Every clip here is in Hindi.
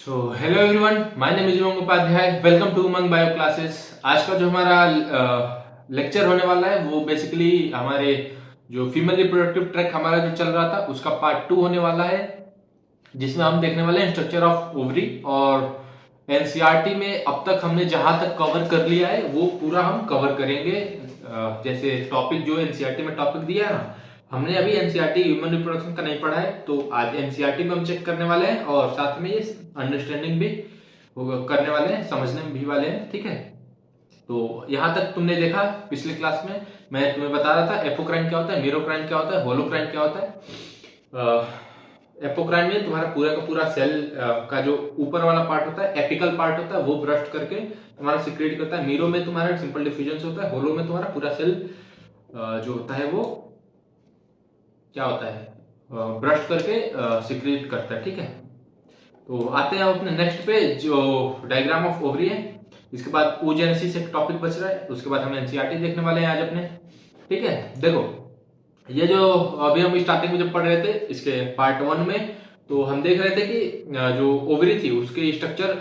So hello everyone, my name is Umang Upadhyay. Welcome to Umang bio classes. आज का जो हमारा लेक्चर होने वाला है वो बेसिकली हमारे जो फीमेल रिप्रोडक्टिव ट्रैक हमारा जो चल रहा था उसका पार्ट 2 होने वाला है, जिसमें हम देखने वाले हैं स्ट्रक्चर ऑफ ओवरी। और एनसीईआरटी में अब तक हमने जहां तक कवर कर लिया है वो पूरा हम कवर करेंगे। जैसे टॉपिक जो एनसीईआरटी में टॉपिक दिया है ना, हमने अभी एनसीईआरटी ह्यूमन रिप्रोडक्शन का नहीं पढ़ा है, तो आज एनसीईआरटी में हम चेक करने वाले हैं और साथ में ये अंडरस्टैंडिंग भी करने वाले हैं, समझने भी वाले हैं। ठीक है, तो यहां तक तुमने देखा पिछले क्लास में मैं तुम्हें बता रहा था एपोक्राइन क्या होता है, मीरोक्राइन क्या होता है, होलोक्राइन क्या होता है। एपोक्राइन में तुम्हारा पूरा का पूरा सेल का जो ऊपर वाला पार्ट होता है, एपिकल पार्ट होता है, वो ब्रस्ट करके तुम्हारा सिक्रेट करता है। मीरो में तुम्हारा सिंपल डिफ्यूजन होता है। होलो में तुम्हारा पूरा सेल जो होता है वो क्या होता है, ब्रस्ट करके सिक्रेट करता है। ठीक है, तो आते हैं अपने नेक्स्ट पे जो डायग्राम ऑफ ओवरी है। इसके बाद ओजेनेसिस एक टॉपिक बच रहा है, उसके बाद हम एनसीईआरटी देखने वाले हैं आज अपने। ठीक है, देखो ये जो अभी हम स्टार्टिंग में जब पढ़ रहे थे इसके पार्ट 1 में, तो हम देख रहे थे कि जो ओवरी थी उसके स्ट्रक्चर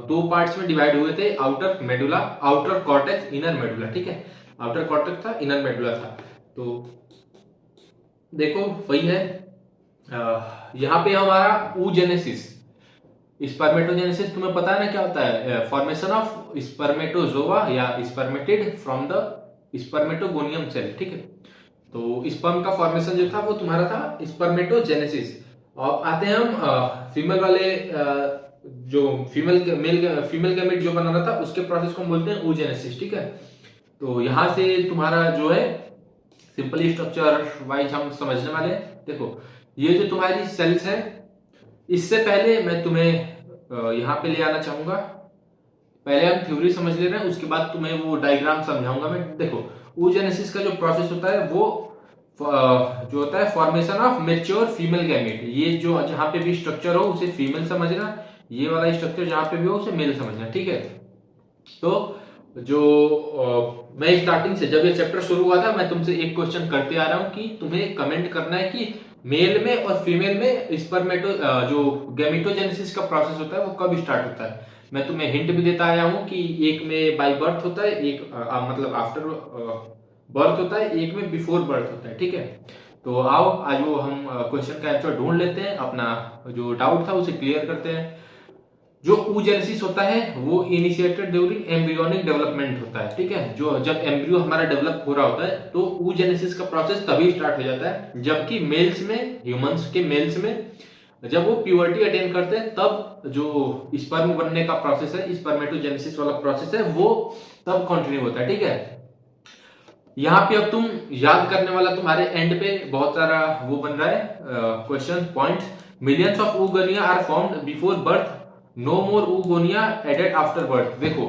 दो पार्ट्स में डिवाइड हुए थे, outer medulla, outer cortex, inner medulla. ठीक है, आउटर कॉर्टेक्स था, इनर मेडुला था। तो देखो वही है, यहाँ पे हमारा oogenesis, स्पर्मेटोजेनेसिस तुम्हें पता है ना क्या होता है, फॉर्मेशन ऑफ स्पर्मेटोजोआ या spermatid from the spermatogonium cell. ठीक है, तो स्पर्म का फॉर्मेशन जो था वो तुम्हारा था स्पर्मेटोजेनेसिस। और आते हैं हम फीमेल वाले जो फीमेल गैमेट जो बना रहा था उसके प्रोसेस को हम बोलते हैं oogenesis। ठीक है, तो यहां से तुम्हारा जो है सिंपली स्ट्रक्चर वाइज हम समझने वाले हैं। देखो ये जो तुम्हारी सेल्स है, इससे पहले मैं तुम्हें यहाँ पे ले आना चाहूंगा। पहले हम थ्योरी समझ ले रहे हैं, उसके बाद तुम्हें वो डायग्राम समझाऊंगा मैं। देखो oogenesis का जो प्रोसेस होता है वो जो होता है formation of mature female gamete. ये जो जहां पे भी स्ट्रक्चर हो उसे फीमेल समझना, ये वाला स्ट्रक्चर जहां पे भी हो उसे मेल समझना। ठीक है, तो जो मैं स्टार्टिंग से जब ये चैप्टर शुरू हुआ था मैं तुमसे एक क्वेश्चन करते आ रहा हूं कि तुम्हें कमेंट करना है कि मेल में और फीमेल में स्पर्मेटो जो गैमेटोजेनेसिस का प्रोसेस होता है वो कब स्टार्ट होता है। मैं तुम्हें हिंट भी देता आया हूं कि एक में बाय बर्थ होता है, एक मतलब आफ्टर बर्थ होता है, एक में बिफोर बर्थ होता है। ठीक है, तो आओ आज वो हम क्वेश्चन का आंसर ढूंढ लेते हैं, अपना जो डाउट था उसे क्लियर करते हैं। जो oogenesis होता है वो इनिशिएटेड ड्यूरिंग एम्ब्रियोनिक डेवलपमेंट होता है। ठीक है, जो जब एम्ब्रियो हमारा डेवलप हो रहा होता है तो oogenesis का प्रोसेस तभी स्टार्ट हो जाता है, जबकि मेल्स में, ह्यूमंस के मेल्स में जब वो प्यूबर्टी अटेन करते हैं तब जो स्पर्म बनने का प्रोसेस है, स्पर्मेटोजेनेसिस वाला प्रोसेस है, वो तब कंटिन्यू होता है। ठीक है, यहाँ पे अब तुम याद करने वाला तुम्हारे एंड पे बहुत सारा वो बन रहा है question point. Millions of oogonia are formed before birth, no more oogonia added after birth. देखो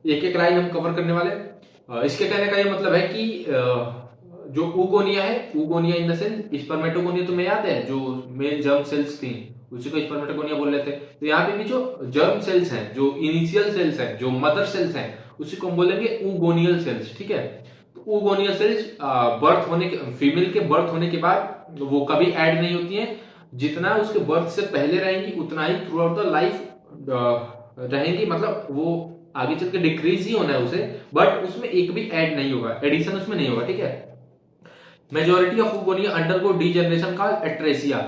एक एक लाइन हम कवर करने वाले। इसके कहने का ये मतलब है कि जो oogonia है, oogonia in the sense spermatogonia, तुम्हें याद है जो मेल जर्म सेल्स थी उसी को स्पर्मेटोगोनिया बोल रहे थे। तो यहाँ पे भी जो जर्म सेल्स हैं, जो इनिशियल सेल्स हैं, जो मदर सेल्स हैं, उसी को हम बोलेंगे oogoनियल सेल्स। ठीक है, oogonia सेल्स बर्थ होने के, फीमेल के बर्थ होने के बाद वो कभी ऐड नहीं होती हैं। जितना उसके बर्थ से पहले रहेंगी उतना ही थ्रू आउट द लाइफ रहेंगी, मतलब वो आगे चल के डिक्रीज ही होना है उसे, बट उसमें एक भी ऐड नहीं होगा, एडिशन उसमें नहीं होगा। ठीक है, majority of oogonia undergo degeneration का एट्रेसिया,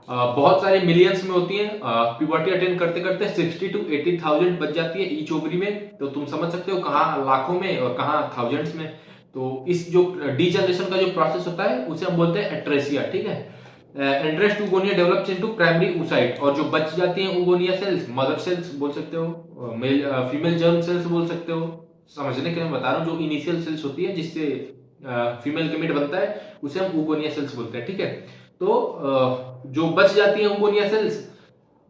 बहुत सारे मिलियंस में होती है, प्यूबर्टी अटेन करते करते 60 to 80,000 बच जाती है ईच ओवरी में। तो तुम समझ सकते हो कहाँ लाखों में और कहाँ थाउजेंड्स में। तो इस जो डीजनरेशन का जो प्रोसेस होता है उसे हम बोलते हैं एट्रेसिया। ठीक है, एंड्रेस्ट oogonia develops into primary oocyte, और जो बच जाती हैं oogonia सेल्स, मदर सेल्स बोल सकते हो, मेल फीमेल जर्म सेल्स बोल सकते हो, समझने के लिए बता रहा हूँ। जो इनिशियल सेल्स होती है जिससे फीमेल गैमेट बनता है उसे हम oogonia सेल्स बोलते हैं। ठीक है, तो जो बच जाती है oogonia सेल्स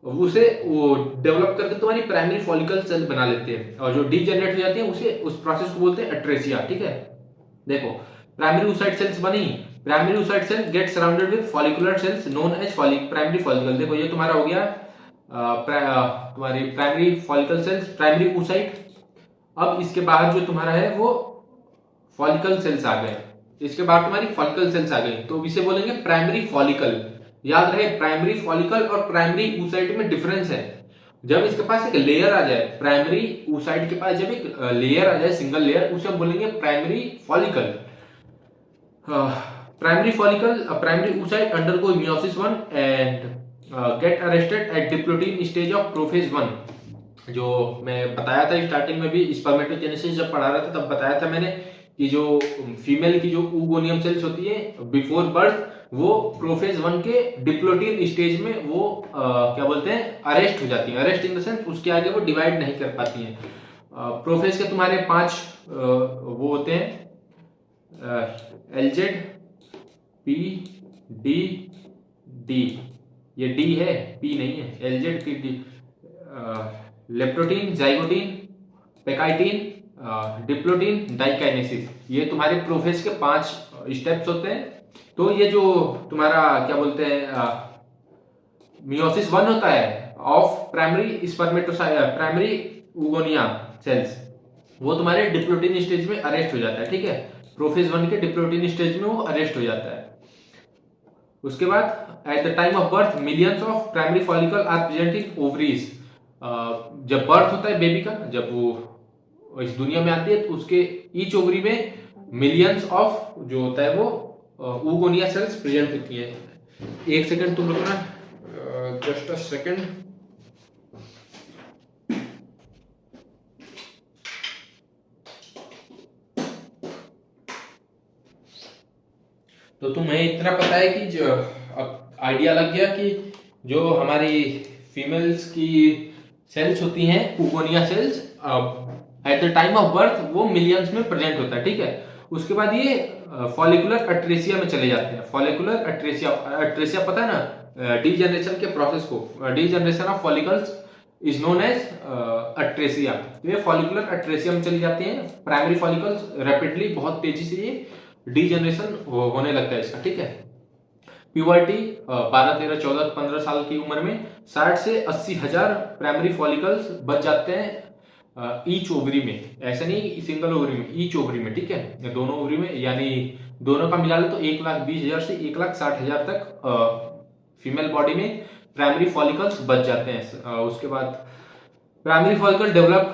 उसे वो डेवलप करके तुम्हारी प्राइमरी फॉलिकल सेल बना लेते हैं, और जो डीजनरेट हो जाती है उसे, उस प्रोसेस को बोलते हैं एट्रेसिया। ठीक है, देखो प्राइमरी oocyte सेल्स बनी, primary oocyte cell get surrounded with follicular cells known as primary follicle. देखो ये तुम्हारा हो गया तुम्हारी primary follicle cells, primary oocyte। अब इसके बाहर जो तुम्हारा है वो फॉलिकल सेल्स आ गए, इसके बाद तुम्हारी फॉलिकल सेल्स आ गई, तो इसे बोलेंगे प्राइमरी फॉलिकल। याद रहे प्राइमरी फॉलिकल और प्राइमरी oocyte में डिफरेंस है। जब इसके पास एक लेयर आ जाए, प्राइमरी oocyte के पास जब एक लेयर आ जाए, सिंगल लेयर, उसे हम बोलेंगे primary follicle. Primary follicle, primary oocyte undergo meiosis 1 and get arrested at diplotin stage of prophase 1। जो मैं बताया था स्टार्टिंग में भी, स्पर्मेटोजेनेसिस जब पढ़ा रहा था तब बताया था मैंने कि जो फीमेल की जो oogonia सेल्स होती है बिफोर बर्थ, वो प्रोफेज 1 के डिप्लोटिन स्टेज में वो क्या बोलते हैं, अरेस्ट हो जाती है। अरेस्ट इन द सेंस उसके आगे वो डिवाइड नहीं कर पाती हैं। प्रोफेज के तुम्हारे 5 वो होते हैं, एलजेड, पी, डी, डी, ये डी है, पी नहीं है, L Z, P, D, leptotene, zygotene, pachytene, diplotene, diakinesis, ये तुम्हारे प्रोफेज के 5 स्टेप्स होते हैं। तो ये जो तुम्हारा क्या बोलते हैं मियोसिस 1 होता है of primary primary oogonia cells, वो तुम्हारे डिप्लोटिन स्टेज में अरेस्ट हो जाता है, ठीक है। प्रोफेज 1 के डिप्लोटिन स्टेज में वो अरेस्ट हो जाता है। उसके बाद at the time of birth millions of primary follicle are present in ovaries. जब बर्थ होता है बेबी का, जब वो इस दुनिया में आती है, तो उसके ईच ओवरी में मिलियंस ऑफ जो होता है वो oogonia सेल्स प्रेजेंट होती है। एक सेकंड तुम रुकना, जस्ट अ सेकंड। तो तुम्हें इतना पता है कि जो अब आइडिया लग गया कि जो हमारी फीमेल्स की सेल्स होती हैं oogonia cells, at the time of birth वो मिलियंस में प्रेजेंट होता है, ठीक है। उसके बाद ये फॉलिकुलर अट्रेसिया में चले जाते हैं। फॉलिकुलर अट्रेसिया, अट्रेसिया पता है ना, डीजनरेशन के प्रोसेस को, degeneration of follicles is known as atresia. ये फॉलिकुलर अट्रेसिया में चली जाती हैं। प्राइमरी फॉलिकल्स रैपिडली, बहुत तेजी से ये डीजनरेशन होने लगता है इसका, ठीक है। प्यूबर्टी 12, 13, 14, 15 साल की उम्र में 60 से 80 हजार प्राइमरी फॉलिकल्स बच जाते हैं ईच ओवरी में। ऐसा नहीं सिंगल ओवरी में, ईच ओवरी में, ठीक है। दोनों ओवरी में, यानी दोनों का मिला लो तो 1,20,000 से 1,60,000 तक फीमेल बॉडी में प्राइमरी फॉलिकल्स बच जाते हैं। उसके बाद primary follicle develop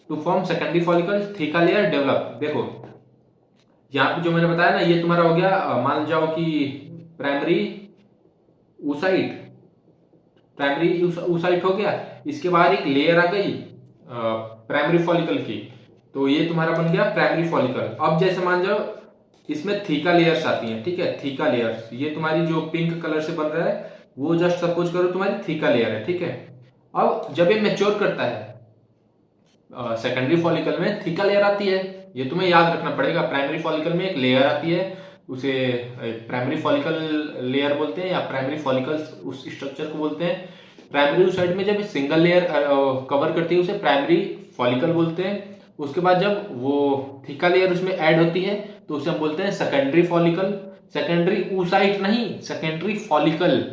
to form secondary follicle, theca layer develop. देखो यहाँ पे जो मैंने बताया ना, ये तुम्हारा हो गया, मान जाओ कि प्राइमरी oocyte, प्राइमरी oocyte हो गया, इसके बाद एक लेयर आ गई प्राइमरी फॉलिकल की, तो ये तुम्हारा बन गया प्राइमरी फॉलिकल। अब जैसे मान जाओ इसमें थीका लेयर्स आती हैं, ठीक है। थीका लेयर्स, ये तुम्हारी जो पिंक कलर से बन रहा है वो जस्ट सपोज करो तुम्हारी थीका लेयर है, ठीक है। अब जब ये मैच्योर करता है सेकेंडरी फॉलिकल में थीका लेयर आती है, ये तुम्हें याद रखना पड़ेगा। प्राइमरी फॉलिकल में एक लेयर आती है, उसे प्राइमरी फॉलिकल लेयर बोलते हैं, या प्राइमरी फॉलिकल्स उस स्ट्रक्चर को बोलते हैं। प्राइमरी oocyte में जब सिंगल लेयर कवर करती है उसे प्राइमरी फॉलिकल बोलते हैं। उसके बाद जब वो थीका लेयर उसमें ऐड होती है तो उसे हम बोलते हैं सेकेंडरी फॉलिकल। सेकेंडरी oocyte नहीं, secondary follicle.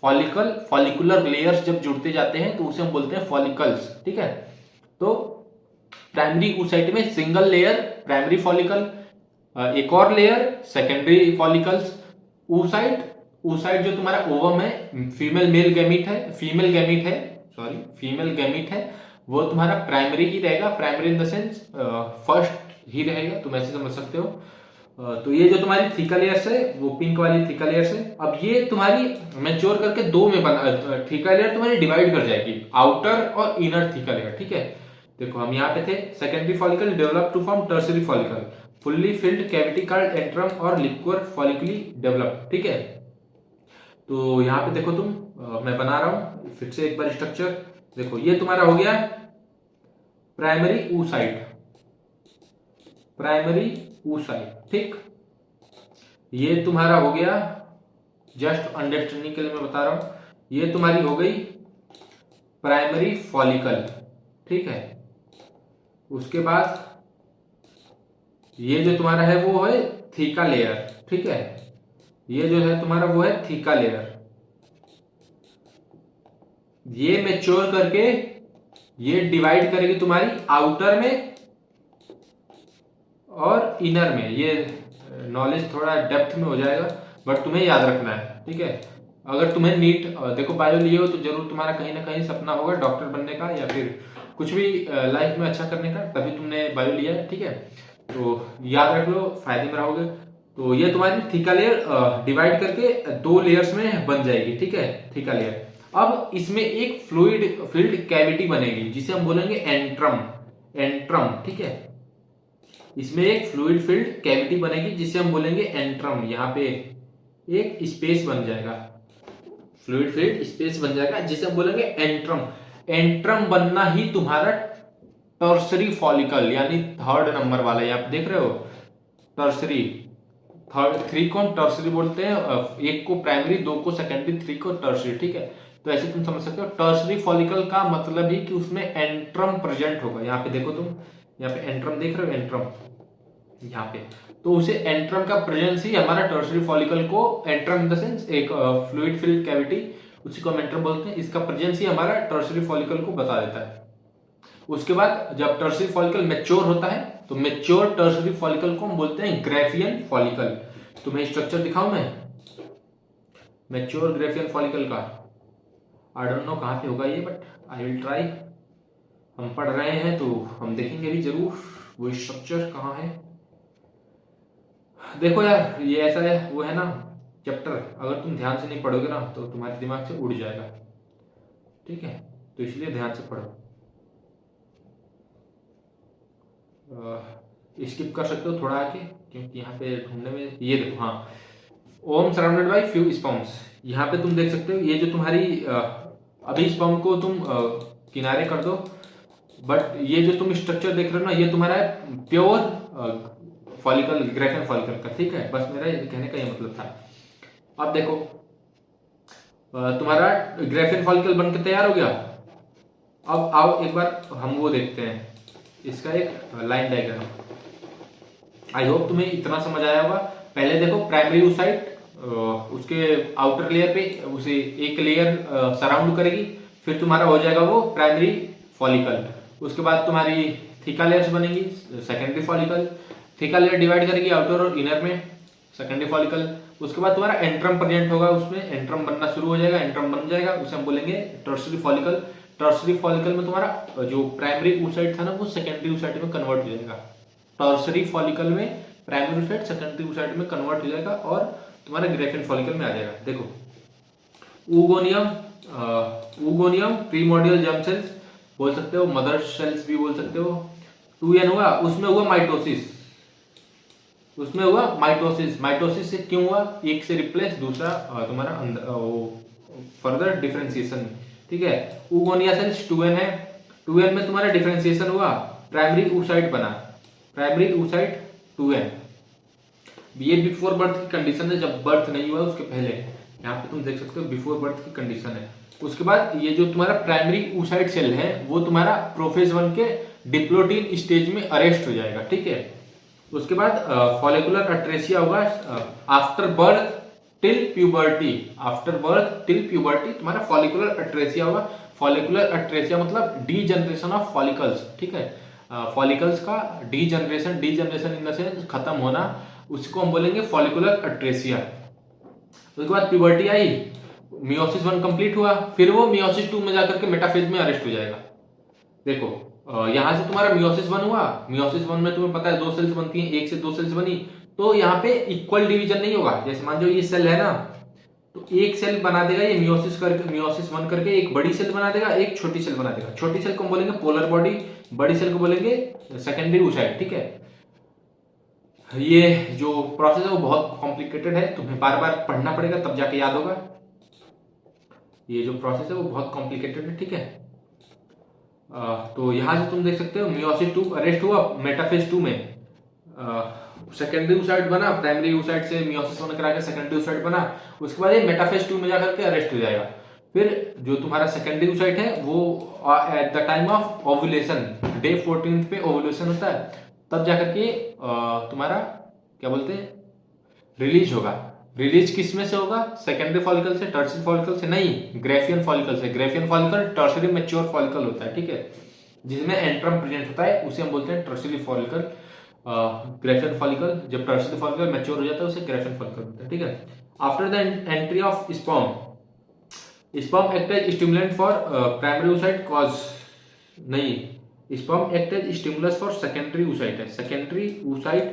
Follicle, follicular layers जब जुड़ते जाते हैं तो उसे हम बोलते हैं फॉलिकल्स, ठीक है। तो प्राइमरी oocyte में सिंगल लेयर प्राइमरी फॉलिकल, एक और लेयर सेकेंडरी फॉलिकल्स। oocyte जो तुम्हारा ओवम है, फीमेल गैमीट है, वो तुम्हारा प्राइमरी ही रहेगा। Primary in the sense first ही रहेगा, तुम ऐसे समझ सकते हो। तो ये जो तुम्हारी थीका लेयर्स है, वो पिंक वाली थीका लेयर्स है। अब ये तुम्हारी मैच्योर करके दो में बना, थीका लेयर तुम्हारी डिवाइड कर जाएगी, आउटर और इनर थीका लेयर, ठीक है। देखो हम यहाँ पे थे, secondary follicle develop to form tertiary follicle, fully filled cavity called antrum और लिक्वर फॉलिकली डेवलप, ठीक है। तो यहाँ पे देखो तुम, मैं बना रहा हूं फिर से एक बार स्ट्रक्चर। देखो ये तुम्हारा हो गया प्राइमरी oocyte, ठीक। ये तुम्हारा हो गया, जस्ट अंडरस्टैंडिंग के लिए मैं बता रहा हूं, ये तुम्हारी हो गई प्राइमरी फॉलिकल, ठीक है। उसके बाद ये जो तुम्हारा है वो है थीका लेयर, ठीक है। ये जो है तुम्हारा वो है थीका लेयर। ये मैच्योर करके ये डिवाइड करेगी तुम्हारी आउटर में और इनर में। ये नॉलेज थोड़ा डेप्थ में हो जाएगा बट तुम्हें याद रखना है, ठीक है। अगर तुम्हें नीट देखो बायो लिए हो तो जरूर तुम्हारा कहीं ना कहीं सपना होगा डॉक्टर बनने का या फिर कुछ भी लाइफ में अच्छा करने का, तभी तुमने बायो लिया है, ठीक है। तो याद रख लो, फायदे में रहोगे। तो ये तुम्हारी थीका लेयर डिवाइड करके 2 लेयर्स में बन जाएगी, ठीक है, थीका लेयर। अब इसमें एक फ्लूइड फिल्ड कैविटी बनेगी जिसे हम बोलेंगे एंट्रम, एंट्रम, ठीक है। इसमें एक फ्लूइड फिल्ड कैविटी बनेगी जिसे हम बोलेंगे एंट्रम। यहाँ पे एक स्पेस बन जाएगा, फ्लूइड फिल्ड स्पेस बन जाएगा जिसे हम बोलेंगे एंट्रम। एंट्रम बनना ही तुम्हारा टर्सरी फॉलिकल यानी 3rd नंबर वाला, ये आप देख रहे हो, टर्सरी। 3 को हम टर्सरी बोलते हैं, 1 को प्राइमरी, 2 को सेकेंडरी, 3 को टर्सरी, ठीक है। तो ऐसे तुम समझ सकते हो टर्सरी फॉलिकल का मतलब ही कि उसमें एंट्रम प्रेजेंट होगा। यहाँ पे देखो तुम, यहाँ पे एंट्रम देख रहे हो, एंट्रम यहाँ पे, तो उसे एंट्रम का प्रेजेंस ही हमारा टर्सरी फॉलिकल को, एंट्रम इन द सेंस एक फ्लूइड फिल्ड कैविटी, उसी को हम एंट्रम बोलते हैं, इसका प्रेजेंस ही हमारा टर्सरी फॉलिकल को बता देता है। उसके बाद जब टर्सरी फॉलिकल मैच्योर होता है तो मैच्योर टर्सरी फॉलिकल को हम बोलते हैं ग्राफियन फॉलिकल। तुम्हें स्ट्रक्चर दिखाऊं मैं मैच्योर ग्राफियन फॉलिकल का? आई डोंट नो कहाँ पे होगा ये, बट आई विल ट्राई। हम पढ़ रहे हैं तो हम देखेंगे भी जरूर वो स्ट्रक्चर कहाँ है। देखो यार, ये ऐसा है, वो है ना चैप्टर, अगर तुम ध्यान से नहीं पढ़ोगे ना तो तुम्हारे दिमाग से उड़ जाएगा, ठीक है। तो इसलिए ध्यान से पढ़ो। स्किप कर सकते हो थोड़ा आके, क्योंकि यहाँ पे ढूंढने में, ये देखो, हाँ, ओम सराउंडेड बाय फ्यू स्पर्म्स। यहाँ पे तुम देख सकते हो, ये जो तुम्हारी अभी स्पर्म को तुम किनारे कर दो, बट ये जो तुम स्ट्रक्चर देख रहे हो ना, ये तुम्हारा प्योर फॉलिकल, ग्राफियन फॉलिकल का, ठीक है। बस मेरा कहने का ये मतलब था। अब देखो तुम्हारा ग्राफियन फॉलिकल बनकर तैयार हो गया। अब आओ एक बार हम वो देखते हैं, इसका एक लाइन डायग्राम। आई होप तुम्हें इतना समझ आया होगा। पहले देखो प्राइमरी oocyte, उसके आउटर लेयर पे उसे एक लेयर सराउंड करेगी, फिर तुम्हारा हो जाएगा वो प्राइमरी फॉलिकल। उसके बाद तुम्हारी थीका लेयर्स बनेगी, secondary follicle. Theca layer divide करेगी आउटर और इनर में, सेकेंडरी फॉलिकल। उसके बाद तुम्हारा एंट्रम प्रेजेंट होगा, उसमें एंट्रम बनना शुरू हो जाएगा, एंट्रम बन जाएगा, उसे हम बोलेंगे टर्सरी फॉलिकल। टर्सरी फॉलिकल में तुम्हारा जो प्राइमरी oocyte था ना, वो सेकेंडरी oocyte में कन्वर्ट हो जाएगा। टर्सरी फॉलिकल में प्राइमरी oocyte सेकेंडरी oocyte में कन्वर्ट हो जाएगा और तुम्हारा ग्राफियन फॉलिकल में आ जाएगा। देखो oogonium, oogonium primordial germ cells बोल सकते हो, मदर सेल्स भी बोल सकते हो। 2n हुआ, उसमें हुआ माइटोसिस, उसमें हुआ माइटोसिस। माइटोसिस से क्यों हुआ? एक से रिप्लेस, दूसरा तुम्हारा फर्दर डिफरेंशिएशन, ठीक है। ऊगोनिया सेल्स 2n है, 2n में तुम्हारा डिफरेंशिएशन हुआ, प्राइमरी oocyte बना, प्राइमरी oocyte 2n। ये बिफोर बर्थ की कंडीशन है, जब बर्थ नहीं हुआ उसके पहले। यहाँ पे तुम देख सकते हो बिफोर बर्थ की कंडीशन है। उसके बाद ये जो तुम्हारा प्राइमरी oocyte सेल है वो तुम्हारा प्रोफेज 1 के डिप्लोटीन स्टेज में अरेस्ट हो जाएगा, ठीक है। उसके बाद फॉलिकुलर अट्रेसिया होगा after birth till puberty, after birth till puberty तुम्हारा फॉलिकुलर अट्रेसिया होगा। फॉलिकुलर अट्रेसिया मतलब डी जनरेशन ऑफ फॉलिकल्स, ठीक है। फॉलिकल्स का D generation, D generation in the sense खत्म होना, उसको हम बोलेंगे फॉलिकुलर अट्रेसिया। उसके बाद प्यूबर्टी आई, मियोसिस 1 कंप्लीट हुआ, फिर वो मियोसिस 2 में जाकर के मेटाफेज में अरेस्ट हो जाएगा। देखो यहां से तुम्हारा मियोसिस 1 हुआ, मियोसिस 1 में तुम्हें पता है 2 सेल्स बनती हैं, 1 से 2 सेल्स बनी, तो यहाँ पे इक्वल डिवीजन नहीं होगा। जैसे मान लो ये सेल है ना, तो एक सेल बना देगा ये मियोसिस करके, मियोसिस 1 करके एक बड़ी सेल बना देगा, एक छोटी सेल बना देगा। छोटी सेल को हम बोलेंगे पोलर बॉडी, बड़ी सेल को बोलेंगे सेकेंडरी oocyte, ठीक है। ये जो प्रोसेस है वो बहुत कॉम्प्लिकेटेड है, तुम्हें बार बार पढ़ना पड़ेगा तब जाके याद होगा। ये जो प्रोसेस है वो बहुत कॉम्प्लिकेटेड है, ठीक है। तो यहां से तुम देख सकते हो मियोसिस 2 अरेस्ट हुआ, मेटाफेज 2 में सेकेंडरी oocyte बना, प्राइमरी oocyte से मियोसिस 1 करा के सेकेंडरी oocyte बना। उसके बाद ये मेटाफेज 2 में जाकर के अरेस्ट हो जाएगा। फिर जो तुम्हारा सेकेंडरी oocyte है वो eight the time of ovulation, day 14 पे ओव्यूलेशन होता है, तब जाकर के तुम्हारा क्या बोलते हैं रिलीज होगा। रिलीज किस में से होगा? सेकेंडरी फॉलिकल से, टर्सरी फॉलिकल से नहीं, ग्राफियन फॉलिकल से। Graafian follicle tertiary mature follicle होता है, ठीक है, जिसमें एंट्रम प्रेजेंट होता है, उसे हम बोलते हैं टर्सरी फॉलिकल। ग्राफियन फॉलिकल, जब टर्सरी फॉलिकल मैच्योर हो जाता है उसे ग्राफियन फॉलिकल होता है, ठीक है। After the entry of sperm, sperm act as stimulant for primary oocyte cause नहीं, sperm act as stimulus for secondary oocyte है, secondary oocyte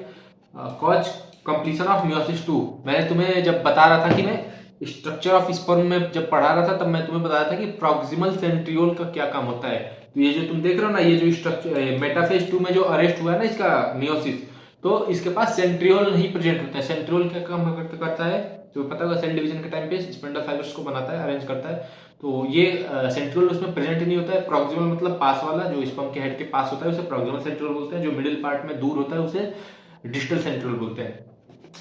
cause completion of meiosis 2। मैंने तुम्हें जब बता रहा था कि मैं स्ट्रक्चर ऑफ स्पर्म में जब पढ़ा रहा था, तब मैं तुम्हें बताया था कि प्रॉक्सिमल सेंट्रियोल का क्या काम होता है। तो ये जो तुम देख रहे हो ना, ये जो स्ट्रक्चर मेटाफेज 2 में जो अरेस्ट हुआ है ना इसका मियोसिस, तो इसके पास सेंट्रियोल नहीं प्रेजेंट होता है। सेंट्रियोल क्या काम करता है, तो पता होगा सेल डिवीजन के टाइम पे स्पिंडल फाइबर्स को बनाता है, अरेंज करता है। तो ये सेंट्रियोल उसमें प्रेजेंट नहीं होता है। प्रॉक्सिमल मतलब पास वाला, जो स्पर्म के हेड के पास होता है उसे प्रॉक्सिमल सेंट्रियोल बोलते हैं। जो मिडिल पार्ट में दूर होता है उसे डिस्टल सेंट्रियोल बोलते हैं।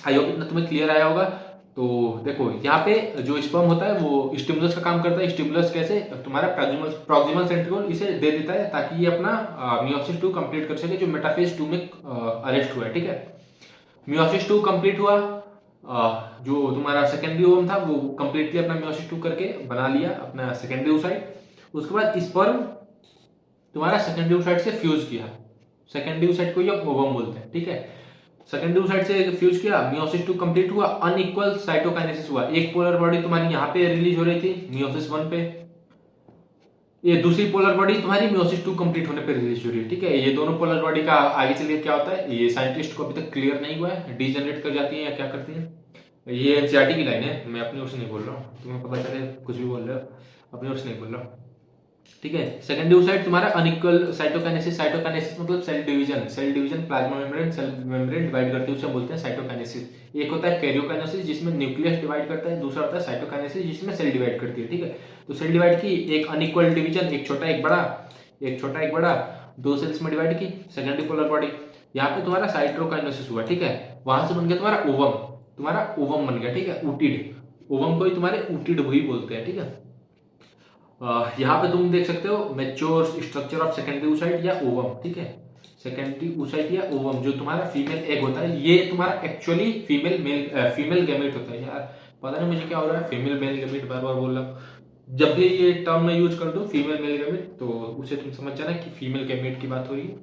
आई होप इतना तुम्हें क्लियर आया होगा। तो देखो यहाँ पे जो स्पर्म होता है वो स्टिमुलस का काम करता है। स्टिमुलस कैसे, तुम्हारा प्रॉक्सिमल सेंट्रियोल इसे दे देता है ताकि ये अपना मियोसिस 2 कंप्लीट कर सके, जो मेटाफेज 2 में अरेस्ट हुआ है। ठीक है, मियोसिस 2 कंप्लीट हुआ, जो तुम्हारा सेकेंडरी ओवम था वो कंप्लीटली अपना मियोसिस 2 करके बना लिया अपना सेकेंडरी oocyte। उसके बाद स्पर्म तुम्हारा सेकेंडरी oocyte से फ्यूज किया, सेकेंडरी oocyte को ये ओवम बोलते हैं। ठीक है, सेकेंडरी oocyte से फ्यूज किया, मियोसिस 2 कंप्लीट हुआ, अनइक्वल साइटोकाइनेसिस हुआ। एक पोलर बॉडी तुम्हारी यहाँ पे रिलीज हो रही थी मियोसिस 1 पे, ये दूसरी पोलर बॉडी तुम्हारी मियोसिस 2 कंप्लीट होने पे रिलीज हो रही है। ठीक है, ये दोनों पोलर बॉडी का आगे चलिए क्या होता है ये साइंटिस्ट को अभी तक क्लियर नहीं हुआ है, डीजनरेट कर जाती है या क्या करती है। ये एनसीईआरटी की लाइन है, मैं अपनी ओर से नहीं बोल रहा हूँ, तुम्हें पता चले कुछ भी बोल रहे हो, अपनी ओर से नहीं बोल रहा हूँ। ठीक है, सेकेंडरी oocyte तुम्हारा अनइक्वल साइटोकाइनेसिस, साइटोकाइनेसिस मतलब cell division, cell division plasma membrane, cell membrane divide करती है, उसे बोलते हैं साइटोकाइनेसिस। एक होता है कैरियोकाइनेसिस जिसमें न्यूक्लियस डिवाइड करता है, दूसरा होता है साइटोकाइनेसिस जिसमें सेल डिवाइड करती है। ठीक है, तो सेल डिवाइड की, एक अनइक्वल डिवीजन, एक छोटा एक बड़ा, एक छोटा एक बड़ा, दो सेल्स में डिवाइड की सेकेंडरी पोलर बॉडी। यहाँ पे तुम्हारा साइटोकाइनेसिस हुआ। ठीक है, वहां से बन गया तुम्हारा ओवम, तुम्हारा ओवम बन गया। ठीक है, ऊटिड, ओवम को ही तुम्हारे ऊटिड भी बोलते हैं। ठीक है, यहाँ पे तुम देख सकते हो mature structure of secondary oocyte या ओवम। ठीक है, सेकेंडरी oocyte या ओवम जो तुम्हारा फीमेल एग होता है, ये तुम्हारा एक्चुअली फीमेल गैमेट होता है। यार पता नहीं मुझे क्या हो रहा है, फीमेल मेल गैमेट बार बार बोल रहा हूँ। जब भी ये टर्म मैं यूज कर दूं फीमेल मेल गैमेट, तो उसे तुम समझ जाना कि फीमेल गैमेट की बात हो रही है।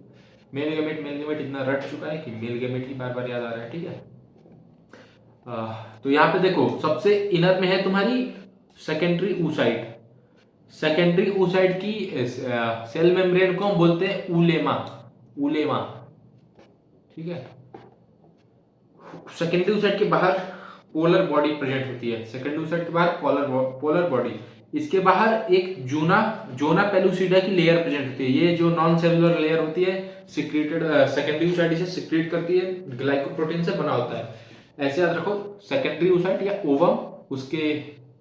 मेल गैमेट इतना रट चुका है कि मेल गैमेट ही बार बार याद आ रहा है। ठीक है, तो यहाँ पे देखो सबसे इनर में है तुम्हारी सेकेंडरी oocyte। सेकेंडरी oocyte की सेल मेम्ब्रेन को हम बोलते हैं उलेमा, उलेमा। ठीक है, सेकेंडरी oocyte के बाहर पोलर बॉडी प्रेजेंट होती है, सेकेंडरी oocyte के बाहर पोलर बॉडी, इसके बाहर एक जोना पेलुसिडा की लेयर प्रेजेंट होती है। ये जो नॉन सेलुलर लेयर होती है सिक्रीटेड, सेकेंडरी oocyte इसे सिक्रीट करती है, ग्लाइकोप्रोटीन से बना होता है। ऐसे याद रखो, सेकेंडरी oocyte या ओवम, उसके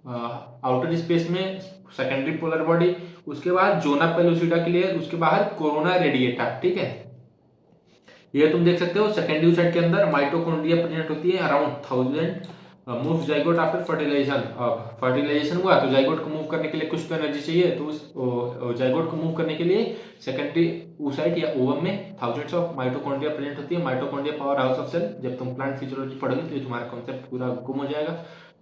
आउटर स्पेस में सेकेंडरी पोलर बॉडी, उसके बाद जोना पेलुसिडा की लेयर, उसके बाहर कोरोना रेडिएटा। ठीक है, ये तुम देख सकते हो सेकेंडरी oocyte के अंदर माइटोकॉन्ड्रिया प्रेजेंट होती है around 1000, move zygote after fertilisation. Fertilisation हुआ तो जाइगोट को मूव करने के लिए कुछ तो एनर्जी चाहिए, तो उस जाइगोट को मूव करने के लिए सेकेंडरी oocyte या ओवम में थाउजेंड्स ऑफ माइटोकॉन्ड्रिया प्रेजेंट होती है। Mitochondria power house of cell, जब तुम प्लांट फिजियोलॉजी पढ़ोगे तो ये तुम्हारा कॉन्सेप्ट पूरा गुम हो जाएगा।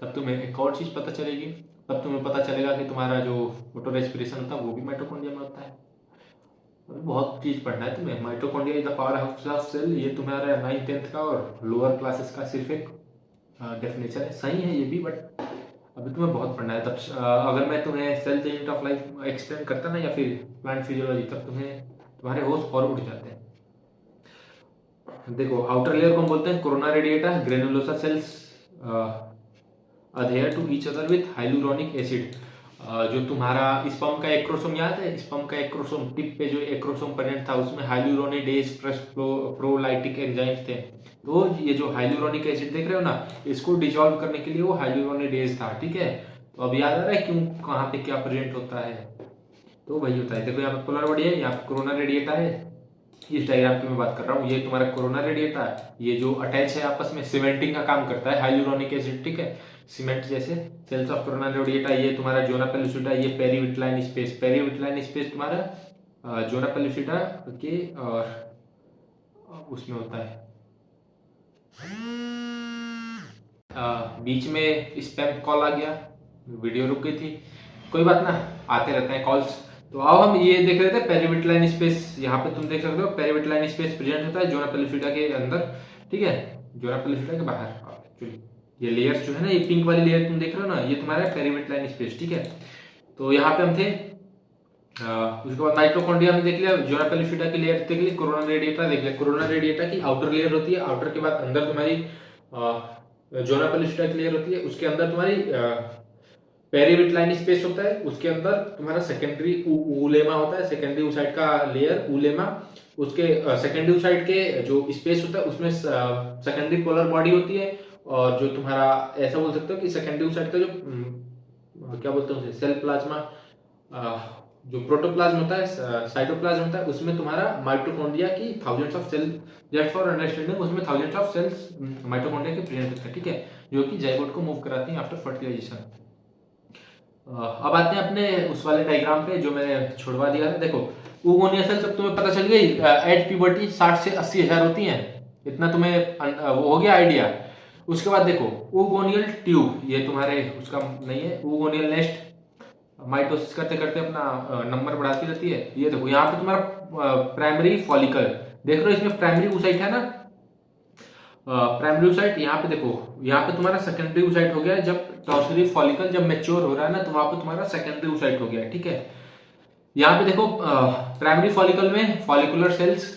तब तुम्हें एक और चीज पता चलेगी, तब तुम्हें पता चलेगा कि तुम्हारा जो फोटो रेस्पिरेशन होता है वो भी माइटोकॉन्ड्रिया में होता है। बहुत चीज पढ़ना है तुम्हें। Mitochondria is the power house of cell, ये तुम्हारा 9th 10th का और लोअर क्लासेस का सिर्फ एक डेफिनेशन है। सही है ये भी, बट अभी तुम्हें बहुत पढ़ना है। तब अगर मैं तुम्हें cell unit of life explain करता ना, या फिर प्लांट फिजियोलॉजी, तब तुम्हारे होश और उठ जाते हैं। देखो आउटर लेयर को हम बोलते हैं corona radiata, granulosa cells adhere to each other with hyaluronic acid. जो तुम्हारा स्पर्म का एक्रोसोम याद है, स्पर्म का एक्रोसोम टिप पे जो एक्रोसोम प्रेजेंट था उसमें हाइलुरोनिडेज प्लस प्रोलाइटिक एंजाइम्स थे। तो ये जो हाइलुरोनिक एसिड देख रहे हो ना, इसको डिसॉल्व करने के लिए वो हाइलुरोनिडेज था। ठीक है, तो अब याद आ रहा है क्यों, कहाँ पे क्या प्रेजेंट होता है, तो वही होता है। देखो यहाँ पे पोलर बॉडी है, यहाँ पे कोरोना रेडिएटा है, इस डायग्राम की मैं बात कर रहा हूँ। ये तुम्हारा कोरोना रेडिएटा, ये जो अटैच है आपस में सीमेंटिंग का काम करता है हाइलुरोनिक एसिड। ठीक है, सीमेंट जैसे सेल्स ऑफ कोरोना रेडिएटा। ये तुम्हारा जोना पेलुसिडा, ये पेरीविटलाइन स्पेस, पेरीविटलाइन स्पेस तुम्हारा जोना पेलुसिडा के और उसमें होता है। बीच में स्पैम कॉल आ गया, वीडियो रुक गई थी, कोई बात ना, आते रहते हैं कॉल्स। तो अब हम ये देख रहे थे पेरीविटलाइन स्पेस। यहाँ पे तुम देख सकते हो पेरीविटलाइन स्पेस प्रेजेंट होता है जोना पेलुसिडा के अंदर। ठीक है, जोना पेलुसिडा के बाहर एक्चुअली ये लेयर्स जो है ना, ये पिंक वाली लेयर तुम देख रहे हो ना, ये तुम्हारा पेरीविटलाइन स्पेस। ठीक है, तो यहाँ पे हम थे। उसके बाद माइटोकॉन्ड्रिया में देख लिया, जोना पेलिफिडा की लेयर देख ली, कोरोना रेडिएटा देख लिया। कोरोना रेडिएटा की आउटर लेयर होती है, आउटर के बाद अंदर तुम्हारी जोना पेलिफिडा की लेयर होती है, उसके अंदर तुम्हारी पेरिविटलाइन स्पेस होता है, उसके अंदर तुम्हारा सेकेंडरी उलेमा होता है, सेकेंडरी ऊसाइड का लेयर उलेमा, उसके सेकेंडरी ऊसाइड के जो स्पेस होता है उसमें सेकेंडरी पोलर बॉडी होती है, और जो तुम्हारा ऐसा बोल सकते हो कि सेकेंडरी ऊसाइड का जो क्या बोलते हैं उसे, सेल प्लाज्मा, जो प्रोटोप्लाज्म होता है, साइटोप्लाज्म होता है, उसमें तुम्हारा माइटोकॉन्ड्रिया की thousands of cell, just for understanding, उसमें थाउजेंड्स ऑफ सेल्स माइटोकॉन्ड्रिया के प्रेजेंट होते हैं, ठीक है, जो कि जाइगोट को मूव कराती हैं आफ्टर फर्टिलाइजेशन। अब आते हैं अपने उस वाले डायग्राम पे जो मैंने छुड़वा दिया था। देखो oogonia सेल्स अब तुम्हें पता चल गई, एट प्यूबर्टी 60 से 80 हजार होती हैं, इतना तुम्हें वो हो गया आइडिया। उसके बाद देखो oogonial ट्यूब, ये तुम्हारे उसका नहीं है, oogonial नेस्ट माइटोसिस करते करते अपना नंबर बढ़ाती रहती है। ये देखो यहाँ पे तुम्हारा प्राइमरी फॉलिकल देख रहे हो, इसमें प्राइमरी oocyte है ना, प्राइमरी oocyte। यहाँ पे देखो, यहाँ पे तुम्हारा सेकेंडरी oocyte हो गया है, जब टॉर्सरी फॉलिकल जब मैच्योर हो रहा है ना, तो वहां पे तुम्हारा सेकेंडरी oocyte हो गया है, ठीक है। यहाँ पे देखो प्राइमरी फॉलिकल में फॉलिकुलर सेल्स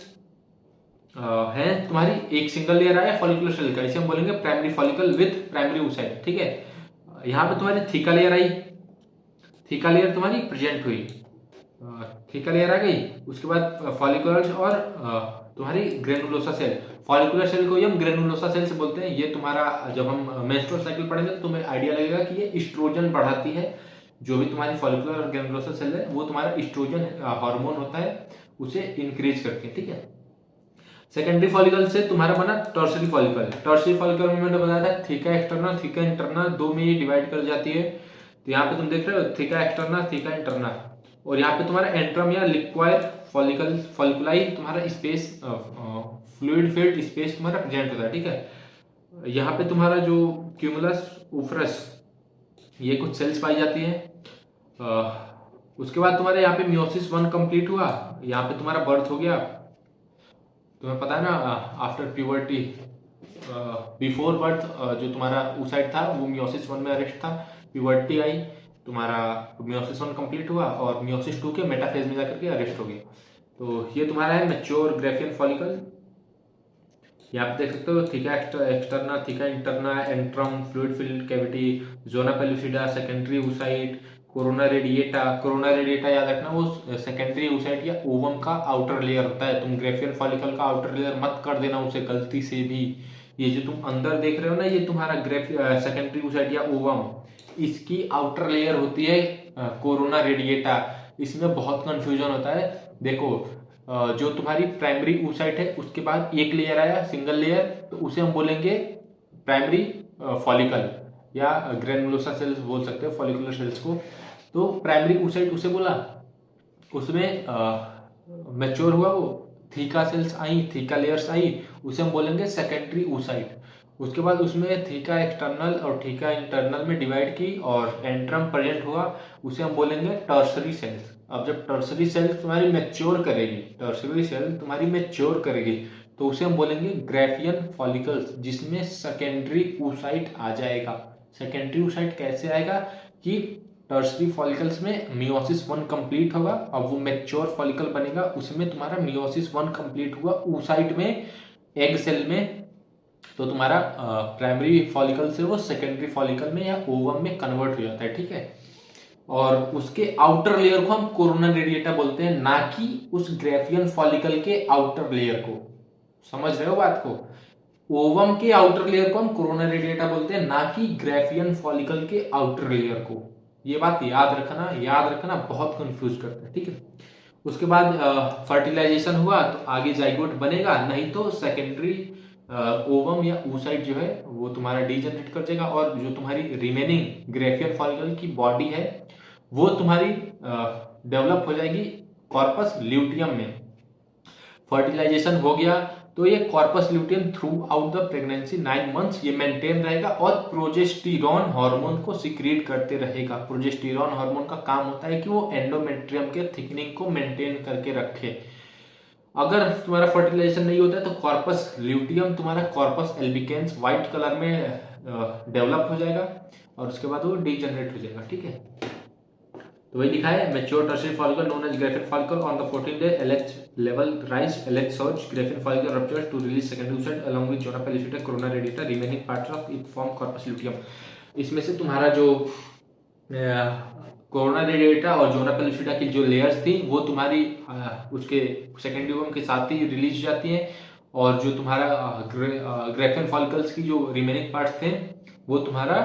है तुम्हारी, एक सिंगल लेयर आया फॉलिकुलर सेल का, इसे हम बोलेंगे primary follicle with primary oocyte, ठीक है। यहाँ पे तुम्हारी theca layer I, theca layer तुम्हारी प्रेजेंट हुई, थीका लेयर आ गई। उसके बाद फॉलिकुलर और तुम्हारी ग्रेनुलोसा सेल, फॉलिकुलर सेल को हम ग्रेनुलोसा सेल से बोलते हैं। ये तुम्हारा जब हम मेंस्ट्रुअल साइकिल पढ़ेंगे तो तुम्हें आइडिया लगेगा कि ये एस्ट्रोजन बढ़ाती है, जो भी तुम्हारी फॉलिकुलर और ग्रेनुलोसा सेल है वो तुम्हारा एस्ट्रोजन हार्मोन होता है, उसे इंक्रीज करती है, ठीक है। सेकेंडरी फॉलिकल से तुम्हारा बना टर्सरी फॉलिकल, टर्सरी फॉलिकल में मैंने बताया था थीका एक्सटर्ना थीका इंटरना, दो में ये डिवाइड कर जाती है। तो यहाँ पे तुम देख रहे हो थीका एक्सटर्ना थीका इंटरना, और यहाँ पे तुम्हारा एंट्रम या लिक्वायर फॉलिकल फॉलिकुलाई तुम्हारा स्पेस फ्लूइड फील्ड स्पेस तुम्हारा प्रेजेंट होता है, ठीक है। यहाँ पे तुम्हारा जो क्यूमुलस उफरस, ये कुछ सेल्स पाई जाती है। उसके बाद तुम्हारे यहाँ पे मियोसिस 1 कंप्लीट हुआ, यहाँ पे तुम्हारा बर्थ हो गया, तुम्हें पता है ना, आफ्टर प्यूबर्टी बिफोर बर्थ जो तुम्हारा oocyte था वो मियोसिस 1 में अरेस्ट था, प्यूबर्टी आई, तुम्हारा मियोसिस 1 कंप्लीट हुआ और मियोसिस 2 के मेटाफेज में जाकर के अरेस्ट हो गया। तो ये तुम्हारा है मैच्योर ग्राफियन फॉलिकल। यहाँ पे देख सकते हो theca externa theca interna, antrum, fluid filled cavity, zona pellucida, secondary oocyte, corona radiata. Corona radiata याद रखना वो सेकेंडरी oocyte या ओवम का आउटर लेयर होता है, तुम ग्राफियन फॉलिकल का आउटर लेयर मत कर देना उसे गलती से भी। ये जो तुम अंदर देख रहे हो ना, ये तुम्हारा सेकेंडरी oocyte या ओवम, इसकी आउटर लेयर होती है कोरोना रेडिएटा। इसमें बहुत कंफ्यूजन होता है। देखो जो तुम्हारी प्राइमरी oocyte है उसके बाद एक लेयर आया सिंगल लेयर, तो उसे हम बोलेंगे प्राइमरी फॉलिकल या ग्रेनुलोसा सेल्स बोल सकते हैं फॉलिकुलर सेल्स को। तो प्राइमरी oocyte उसे बोला, उसमें मैच्योर हुआ वो, थीका सेल्स आई, थीका लेयर्स आई, उसे हम बोलेंगे सेकेंडरी oocyte। उसके बाद उसमें थीका एक्सटर्नल और थीका इंटरनल में डिवाइड की और एंट्रम प्रेजेंट हुआ, उसे हम बोलेंगे टर्सरी सेल्स। अब जब टर्सरी सेल तुम्हारी मैच्योर करेगी, टर्सरी सेल तुम्हारी मैच्योर करेगी, तो उसे हम बोलेंगे ग्राफियन फॉलिकल्स, जिसमें सेकेंडरी oocyte आ जाएगा। सेकेंडरी oocyte कैसे आएगा कि टर्सरी फॉलिकल्स में मियोसिस 1 कंप्लीट होगा, अब वो मैच्योर फॉलिकल बनेगा, उसमें तुम्हारा मियोसिस 1 कंप्लीट हुआ oocyte में, एग सेल में, तो तुम्हारा प्राइमरी फॉलिकल से वो सेकेंडरी फॉलिकल में या ओवम में कन्वर्ट हो जाता है, ठीक है। और उसके आउटर लेयर को हम कोरोना रेडिएटा बोलते हैं, ना कि उस ग्राफियन फॉलिकल के आउटर लेयर को। समझ रहे हो बात को? ओवम के आउटर लेयर को हम कोरोना रेडिएटा बोलते हैं, ना कि ग्राफियन फॉलिकल के आउटर लेयर को। ये बात याद रखना, याद रखना, बहुत कंफ्यूज करते हैं, ठीक है। उसके बाद फर्टिलाइजेशन हुआ तो आगे जाइगोट बनेगा, नहीं तो सेकेंडरी ओवम या oocyte जो है वो तुम्हारा डीजनरेट कर देगा, और जो तुम्हारी रिमेनिंग ग्राफियन फॉलिकल की बॉडी है वो तुम्हारी डेवलप हो जाएगी कॉर्पस ल्यूटियम में। फर्टिलाइजेशन हो गया तो ये corpus luteum through out the pregnancy 9 months ये मेंटेन रहेगा और प्रोजेस्टेरॉन हार्मोन को सिक्रीट करते रहेगा। प्रोजेस्टेरॉन हार्मोन का काम होता है कि वो एंडोमेट्रियम के थिकनिंग को मेंटेन करके रखे। अगर तुम्हारा फर्टिलाइजेशन नहीं होता है तो कॉर्पस ल्यूटियम तुम्हारा कॉर्पस एल्बिकेंस व्हाइट कलर में डेवलप हो जाएगा और उसके बाद वो डीजनरेट हो जाएगा, ठीक है। तो वही लिखा है, mature tertiary follicle known as Graafian follicle on the 14th day LH level rise, LH surge, Graafian follicle ruptures to release secondary oocyte along with zona pellucida, corona radiata, remaining parts of it form corpus luteum। इसमें से तुम्हारा जो कोरोना रेडिएटा और जोना पेलुसिडा की जो लेयर्स थी वो तुम्हारी उसके सेकेंडरी ओवम के साथ ही रिलीज जाती हैं, और जो तुम्हारा ग्रेफिन फॉलिकल्स की जो रिमेनिंग पार्ट्स थे वो तुम्हारा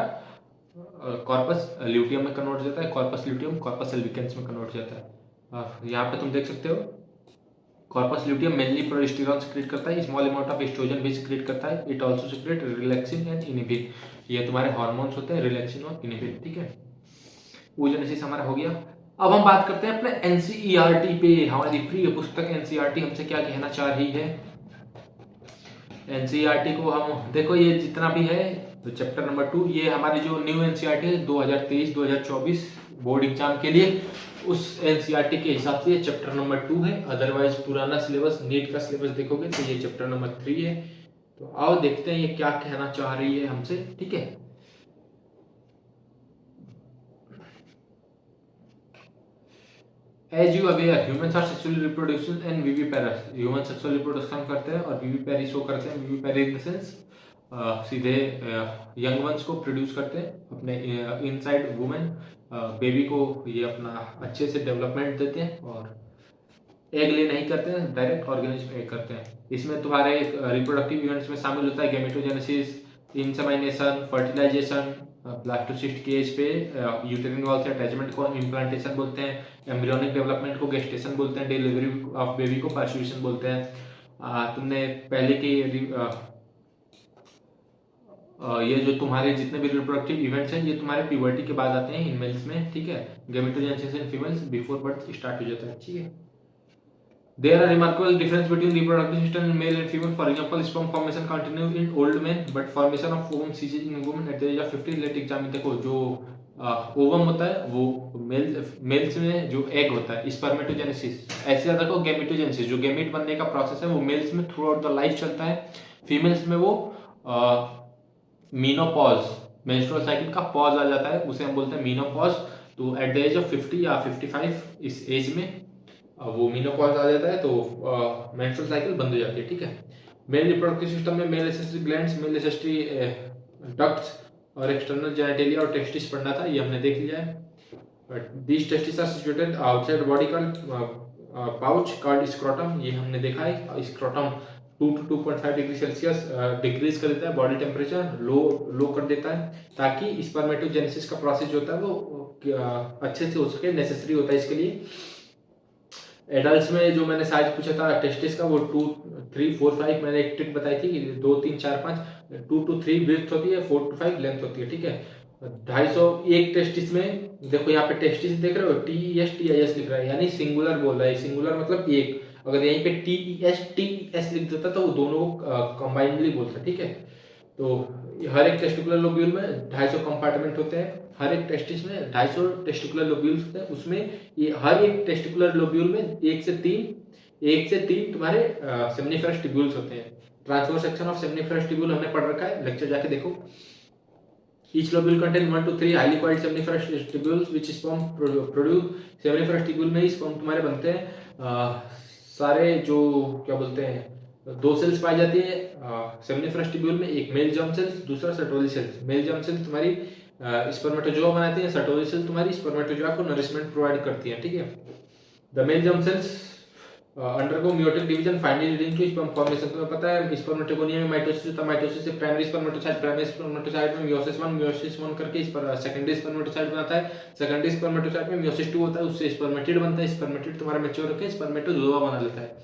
कॉर्पस ल्यूटियम में कन्वर्ट हो जाता है, कॉर्पस ल्यूटियम कॉर्पस एल्बिकेंस में कन्वर्ट हो जाता है। यहाँ पे तुम देख सकते हो corpus luteum mainly progesterone secret करता है, स्मॉल अमाउंट ऑफ एस्ट्रोजन भी सीक्रेट करता है, it also secret relaxin and inhibin, ये तुम्हारे हार्मोन्स होते हैं रिलैक्सिन और इनहिबिन, ठीक है। oogenesis हमारा हो गया। अब हम बात करते हैं अपने एनसीईआरटी पे। हमारी प्रिय पुस्तक एनसीईआरटी हमसे क्या कहना चाह रही है। एनसीईआरटी को हम देखो, ये जितना भी है तो चैप्टर नंबर 2 ये हमारी जो न्यू एनसीईआरटी है 2023-2024 बोर्ड एग्जाम के लिए, उस एनसीईआरटी के हिसाब से ये चैप्टर नंबर 2 है। अदरवाइज पुराना सिलेबस नीट का सिलेबस देखोगे तो ये चैप्टर नंबर 3 है। तो आओ देखते हैं ये क्या कहना चाह रही है हमसे, ठीक है। As you aware humans are sexually reproducing and viviparous, human sexual reproduction करते हैं और विविपेरी शो करते हैं। विविपेरी इन द सेंस सीधे यंग वंस को प्रोड्यूस करते हैं अपने इनसाइड वुमेन, बेबी को ये अपना अच्छे से डेवलपमेंट देते हैं और एग ले नहीं करते हैं, डायरेक्ट ऑर्गेनिज्म एग करते हैं। इसमें तुम्हारे रिप्रोडक्टिव इवेंट्स में शामिल होता है गैमेटोजेनेसिस, इंसेमिनेशन, फर्टिलाइजेशन, ब्लास्टोसिस्ट के एज पे यूटेरिन वॉल से अटैचमेंट को इम्प्लांटेशन बोलते हैं, एम्ब्रियोनिक डेवलपमेंट को गेस्टेशन बोलते हैं, डिलीवरी ऑफ बेबी को पर्स्यूएशन बोलते हैं। तुमने पहले के ये जो तुम्हारे जितने भी रिप्रोडक्टिव इवेंट्स हैं ये तुम्हारे प्यूबर्टी के बाद आते हैं इन मेल्स में, ठीक है। Gametogenesis in females before birth start हो जाता है, ठीक है। There are remarkable difference between reproductive system in male and female. For example, sperm formation continue in old men, but formation of ovum ceases in women at the age of 50. Let examine देखो जो ओवम होता है वो मेल्स में जो एग होता है स्पर्मेटोजेनेसिस, ऐसे याद रखो गैमेटोजेनेसिस जो गैमेट बनने का प्रोसेस है वो मेल्स में थ्रू आउट द लाइफ चलता है। फीमेल्स में वो मीनोपॉज मेंस्ट्रुअल साइकिल का पॉज आ जाता है, उसे हम बोलते हैं मीनोपॉज। तो एट द एज ऑफ 50 या 55 इस एज में वो मीनोपॉज आ जाता है, तो मेंस्ट्रुअल साइकिल बंद हो जाती है, ठीक है। मेल रिप्रोडक्टिव सिस्टम में male accessory glands, male accessory ducts और एक्सटर्नल जेनिटेलिया और टेस्टिस पढ़ना था, ये हमने देख लिया है। But these testis are situated outside body का पाउच कॉल्ड स्क्रोटम, ये हमने देखा है। Scrotum 2 to 2.5 degree Celsius decrease कर देता है बॉडी टेम्परेचर, लो कर देता है, ताकि स्पर्मेटोजेनेसिस का प्रोसेस जो होता है वो अच्छे से हो सके, नेसेसरी होता है इसके लिए। एडल्ट्स में जो मैंने साइज पूछा था टेस्टिस का वो 2, 3, 4, 5 मैंने एक ट्रिक बताई थी कि 2, 3, 4, 5 2 to 3 विड्थ होती है, 4 to 5 लेंथ होती है, ठीक है। 250 एक टेस्टिस में देखो यहाँ पे टेस्टिस देख रहे हो TES लिख रहा है, यानी सिंगुलर बोल रहा है। सिंगुलर मतलब एक, अगर यहीं पे TES लिख देता तो वो दोनों को कंबाइनली बोलता, ठीक है। तो हर एक टेस्टिकुलर लोब्यूल में 250 कंपार्टमेंट होते हैं, हर एक टेस्टिस में 250 टेस्टिकुलर लोब्यूल्स होते हैं। उसमें ये हर एक टेस्टिकुलर लोब्यूल में 1 से 3 तुम्हारे सेमनीफेरस ट्यूब्यूल्स होते हैं। Transverse section of seminiferous tubule हमने पढ़ रखा है, लेक्चर जाके देखो। Each lobule contain 1 to 3 highly coiled seminiferous tubules which sperm produce। seminiferous tubule में ही sperm तुम्हारे बनते हैं। सारे जो क्या बोलते हैं 2 सेल्स पाई जाती है सेमनीफेरस ट्यूब्यूल में, एक मेल जर्म सेल्स, दूसरा Sertoli cells. Male germ cells तुम्हारी स्पर्मेटोजोआ बनाती है, सर्टोरी सेल तुम्हारी स्पर्मेटोजोआ को नरिशमेंट प्रोवाइड करती है, ठीक है। The male germ cells undergo meiotic division finally leading to sperm formation. तुम्हें पता है स्पर्मेटोगोनिया में माइटोसिस होता है, माइटोसिस से प्राइमरी स्पर्मेटोसाइट में मियोसिस 1 करके सेकेंडरी स्पर्मेटोसाइट बनाता है, सेकेंडरी स्पर्मेटोसाइट में मियोसिस 2 होता है, उससे स्पर्मेटिड बनता है, स्पर्मेटिड तुम्हारा मैच्योर होकर स्पर्मेटोजोआ बना लेता है।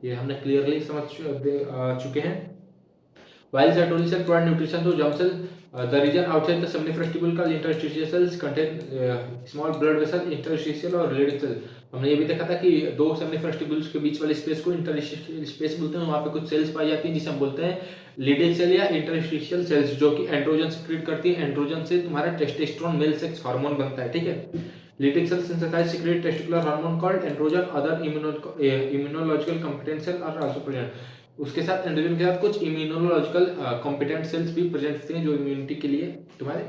ये हमने क्लियरली समझ चुके हैं। While sertoli cell provide nutrition to germ cell, the region outside the seminiferous tubule called interstitial cells contain small blood vessel, interstitial और related cell। हमने ये भी देखा था कि 2 सेमनीफेरस ट्यूब्यूल्स के बीच वाले स्पेस को इंटरस्टिशियल स्पेस बोलते हैं। वहाँ पे कुछ सेल्स पाई जाती हैं जिसे हम बोलते हैं लीडिंग सेल या इंटरस्टिशियल सेल्स, जो कि एंड्रोजन सीक्रेट करती है। एंड्रोजन से तुम्हारा टेस्टोस्टेरोन मेल सेक्स हार्मोन बनता है, ठीक है। Leading cell synthesize secrete testicular hormone called androgen, other immunological competent cell are also present. उसके साथ एंड्रोजन के साथ कुछ इम्यूनोलॉजिकल कॉम्पिटेंट सेल्स भी प्रेजेंट होते हैं जो इम्यूनिटी के लिए तुम्हारे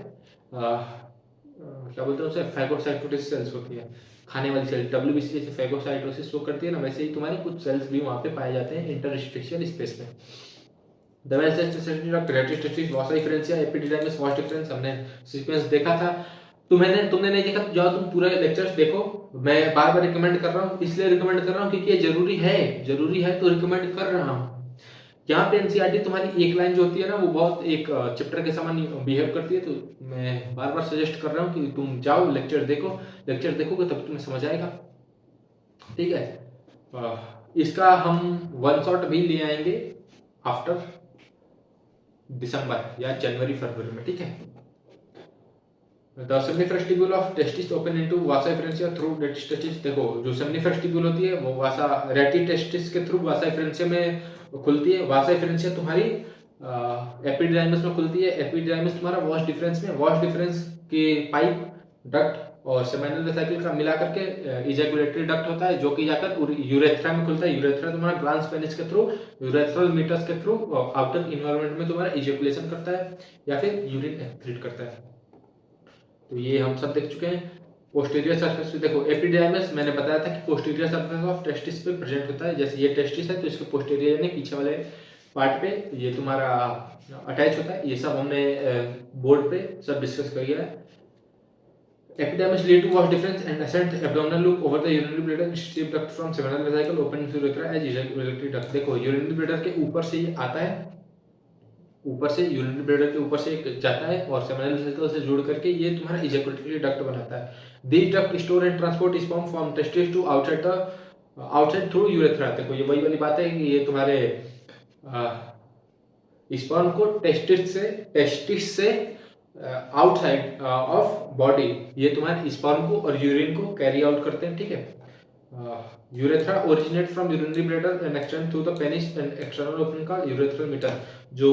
क्या बोलते हैं उसे, फैगोसाइटोसिस सेल्स होती है, खाने वाली सेल। WBC जैसे फैगोसाइटोसिस शो करती है ना, वैसे ही तुम्हारी कुछ सेल्स भी वहाँ पे पाए जाते हैं इंटरस्टिशियल स्पेस में। हमने सीक्वेंस देखा था। तुमने नहीं देखा तो जाओ तुम पूरा लेक्चर्स देखो। मैं बार बार रिकमेंड कर रहा हूँ, इसलिए रिकमेंड कर रहा हूँ क्योंकि ये जरूरी है तो रिकमेंड कर रहा हूँ। यहाँ पे एनसीईआरटी तुम्हारी एक लाइन जो होती है ना, वो बहुत एक चैप्टर के समान बिहेव करती है, तो मैं बार बार सजेस्ट कर रहा हूँ कि तुम जाओ लेक्चर देखो। लेक्चर देखोगे तब तुम्हें समझ आएगा, ठीक है। इसका हम वन शॉट भी ले आएंगे आफ्टर दिसंबर या जनवरी फरवरी में, ठीक है। The seminiferous tubule of testis open into Vasa efferentia through testis. देखो जो सेमिनिफेरस ट्यूब्यूल होती है वो वासा रेटी टेस्टिस के थ्रू वासा एफरेंशिया में खुलती है। वासा एफरेंशिया तुम्हारी एपिडाइमस में खुलती है। एपिडाइमस तुम्हारा वॉश डिफरेंस में, वॉश डिफरेंस के पाइप, डक्ट और सेमिनल वेसिकल का मिला करके इजैकुलेटरी डक्ट होता है, जो कि जाकर यूरेथ्रा में खुलता है। यूरेथ्रा तुम्हारा ग्लांस पेनिस के थ्रू, यूरेथ्रल मीटर्स के थ्रू आउटर इन्वायरमेंट में तुम्हारा इजैकुलेशन करता है या फिर यूरिन एक्सक्रीट करता है। तो ये हम सब देख चुके हैं। पोस्टीरियर सरफेस पे देखो, एपिडाइमस मैंने बताया था कि पोस्टीरियर सरफेस ऑफ टेस्टिस पे प्रेजेंट होता है। जैसे ये टेस्टिस है तो इसके पोस्टीरियर यानी पीछे वाले पार्ट पे ये तुम्हारा अटैच होता है। ये सब हमने बोर्ड पे सब डिस्कस कर लिया है। Epidermis lead to wash difference and ascent abdominal loop over the urinary bladder, strip duct from seminal vesicle open to urethra as ejaculatory duct। देखो urinary bladder के ऊपर से ये आता है, ऊपर से यूरिनरी ब्लैडर के ऊपर से जाता है और सेमिनल वेसिकल से जुड़ करके ये तुम्हारा इजैकुलेटरी डक्ट बनाता है। This duct store and transport sperm from testis to outside through urethra. देखो ये वही वाली बात है कि ये तुम्हारे स्पर्म को टेस्टिस से आउटसाइड ऑफ बॉडी ये तुम्हारे स्पर्म को और यूरिन को कैरी आउट करते हैं, ठीक है। Urethra originate from urinary bladder and extend through the penis and external opening का यूरेथ्रल मीटर। जो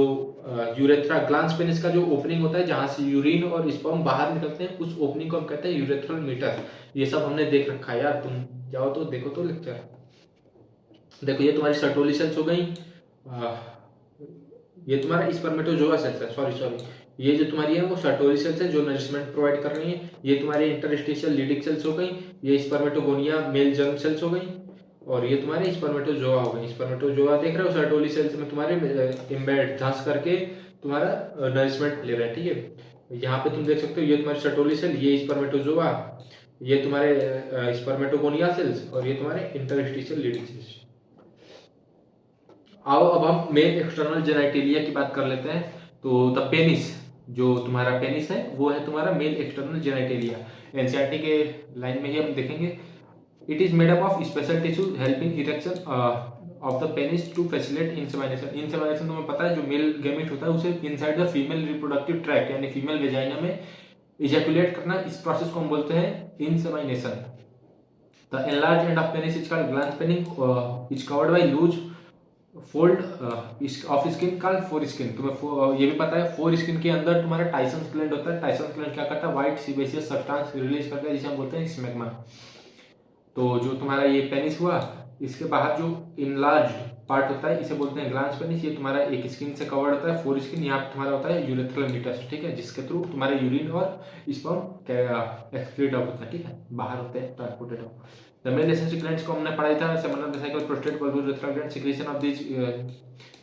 यूरेथ्रा ग्लांस पेनिस का जो ओपनिंग होता है जहां से यूरिन और स्पर्म बाहर निकलते हैं, उस ओपनिंग को हम कहते हैं यूरेथ्रल मीटर। ये सब हमने देख रखा है यार, तुम जाओ तो देखो तो लेक्चर। देखो ये तुम्हारी सर्टोली सेल्स हो गई, ये तुम्हारा स्पर्मेटोजोआ सेल्स है, सॉरी ये जो तुम्हारी है वो सर्टोली सेल्स है जो नरिशमेंट प्रोवाइड कर रही है। ये तुम्हारी इंटरस्टिशियल लीडिंग सेल्स हो गई, ये स्पर्मेटोगोनिया मेल जर्म सेल्स हो गई, और ये तुम्हारे स्पर्मेटोजोआ हो गई। स्पर्मेटोजोआ देख रहे हो सर्टोली सेल्स में तुम्हारे एम्बेड धंस करके तुम्हारा नरिशमेंट ले रहा है, ठीक है। यहाँ पे तुम देख सकते हो ये तुम्हारी सर्टोली सेल, ये स्पर्मेटोजोआ, ये तुम्हारे स्पर्मेटोगोनिया सेल्स और ये तुम्हारे इंटरस्टिशियल लीडिंग सेल्स। आओ अब हम मेल एक्सटर्नल जेनिटलिया की बात कर लेते हैं। तो द पेनिस, जो तुम्हारा पेनिस है वो है तुम्हारा मेल एक्सटर्नल जेनिटलिया। एनसीईआरटी के लाइन में ही हम देखेंगे। It is made up of special tissue helping erection of the penis to facilitate insemination. Insemination तुम्हें पता है, जो मेल गैमेट होता है उसे inside the female reproductive tract यानी फीमेल वेजाइना में इजैकुलेट करना, इस प्रोसेस को हम बोलते हैं insemination. The enlarge end of penis is called glans penis, is covered by loose fold of skin called four skin. तुम्हें ये भी पता है फोर स्किन के अंदर तुम्हारा टाइसन्स ग्लैंड होता है। टाइसन्स ग्लैंड क्या करता है, व्हाइट सीबेसियस सब्सटेंस रिलीज करता है जिसे हम बोलते हैं स्मैग्मा। तो जो तुम्हारा ये पेनिस हुआ, इसके बाहर जो इनलार्ज पार्ट होता है इसे बोलते हैं ग्लांस पेनिस। ये तुम्हारा एक स्किन से कवर्ड होता है, फोर स्किन। यहाँ तुम्हारा होता है यूरेथ्रल मीटर्स, ठीक है, जिसके थ्रू तुम्हारे यूरिन और स्पर्म एक्सक्रीट आउट होता है, ठीक है, बाहर होते हैं, transported out. The male essential glands को हमने पढ़ाई था, seminal vesicle, prostate, bulbourethral gland, secretion of these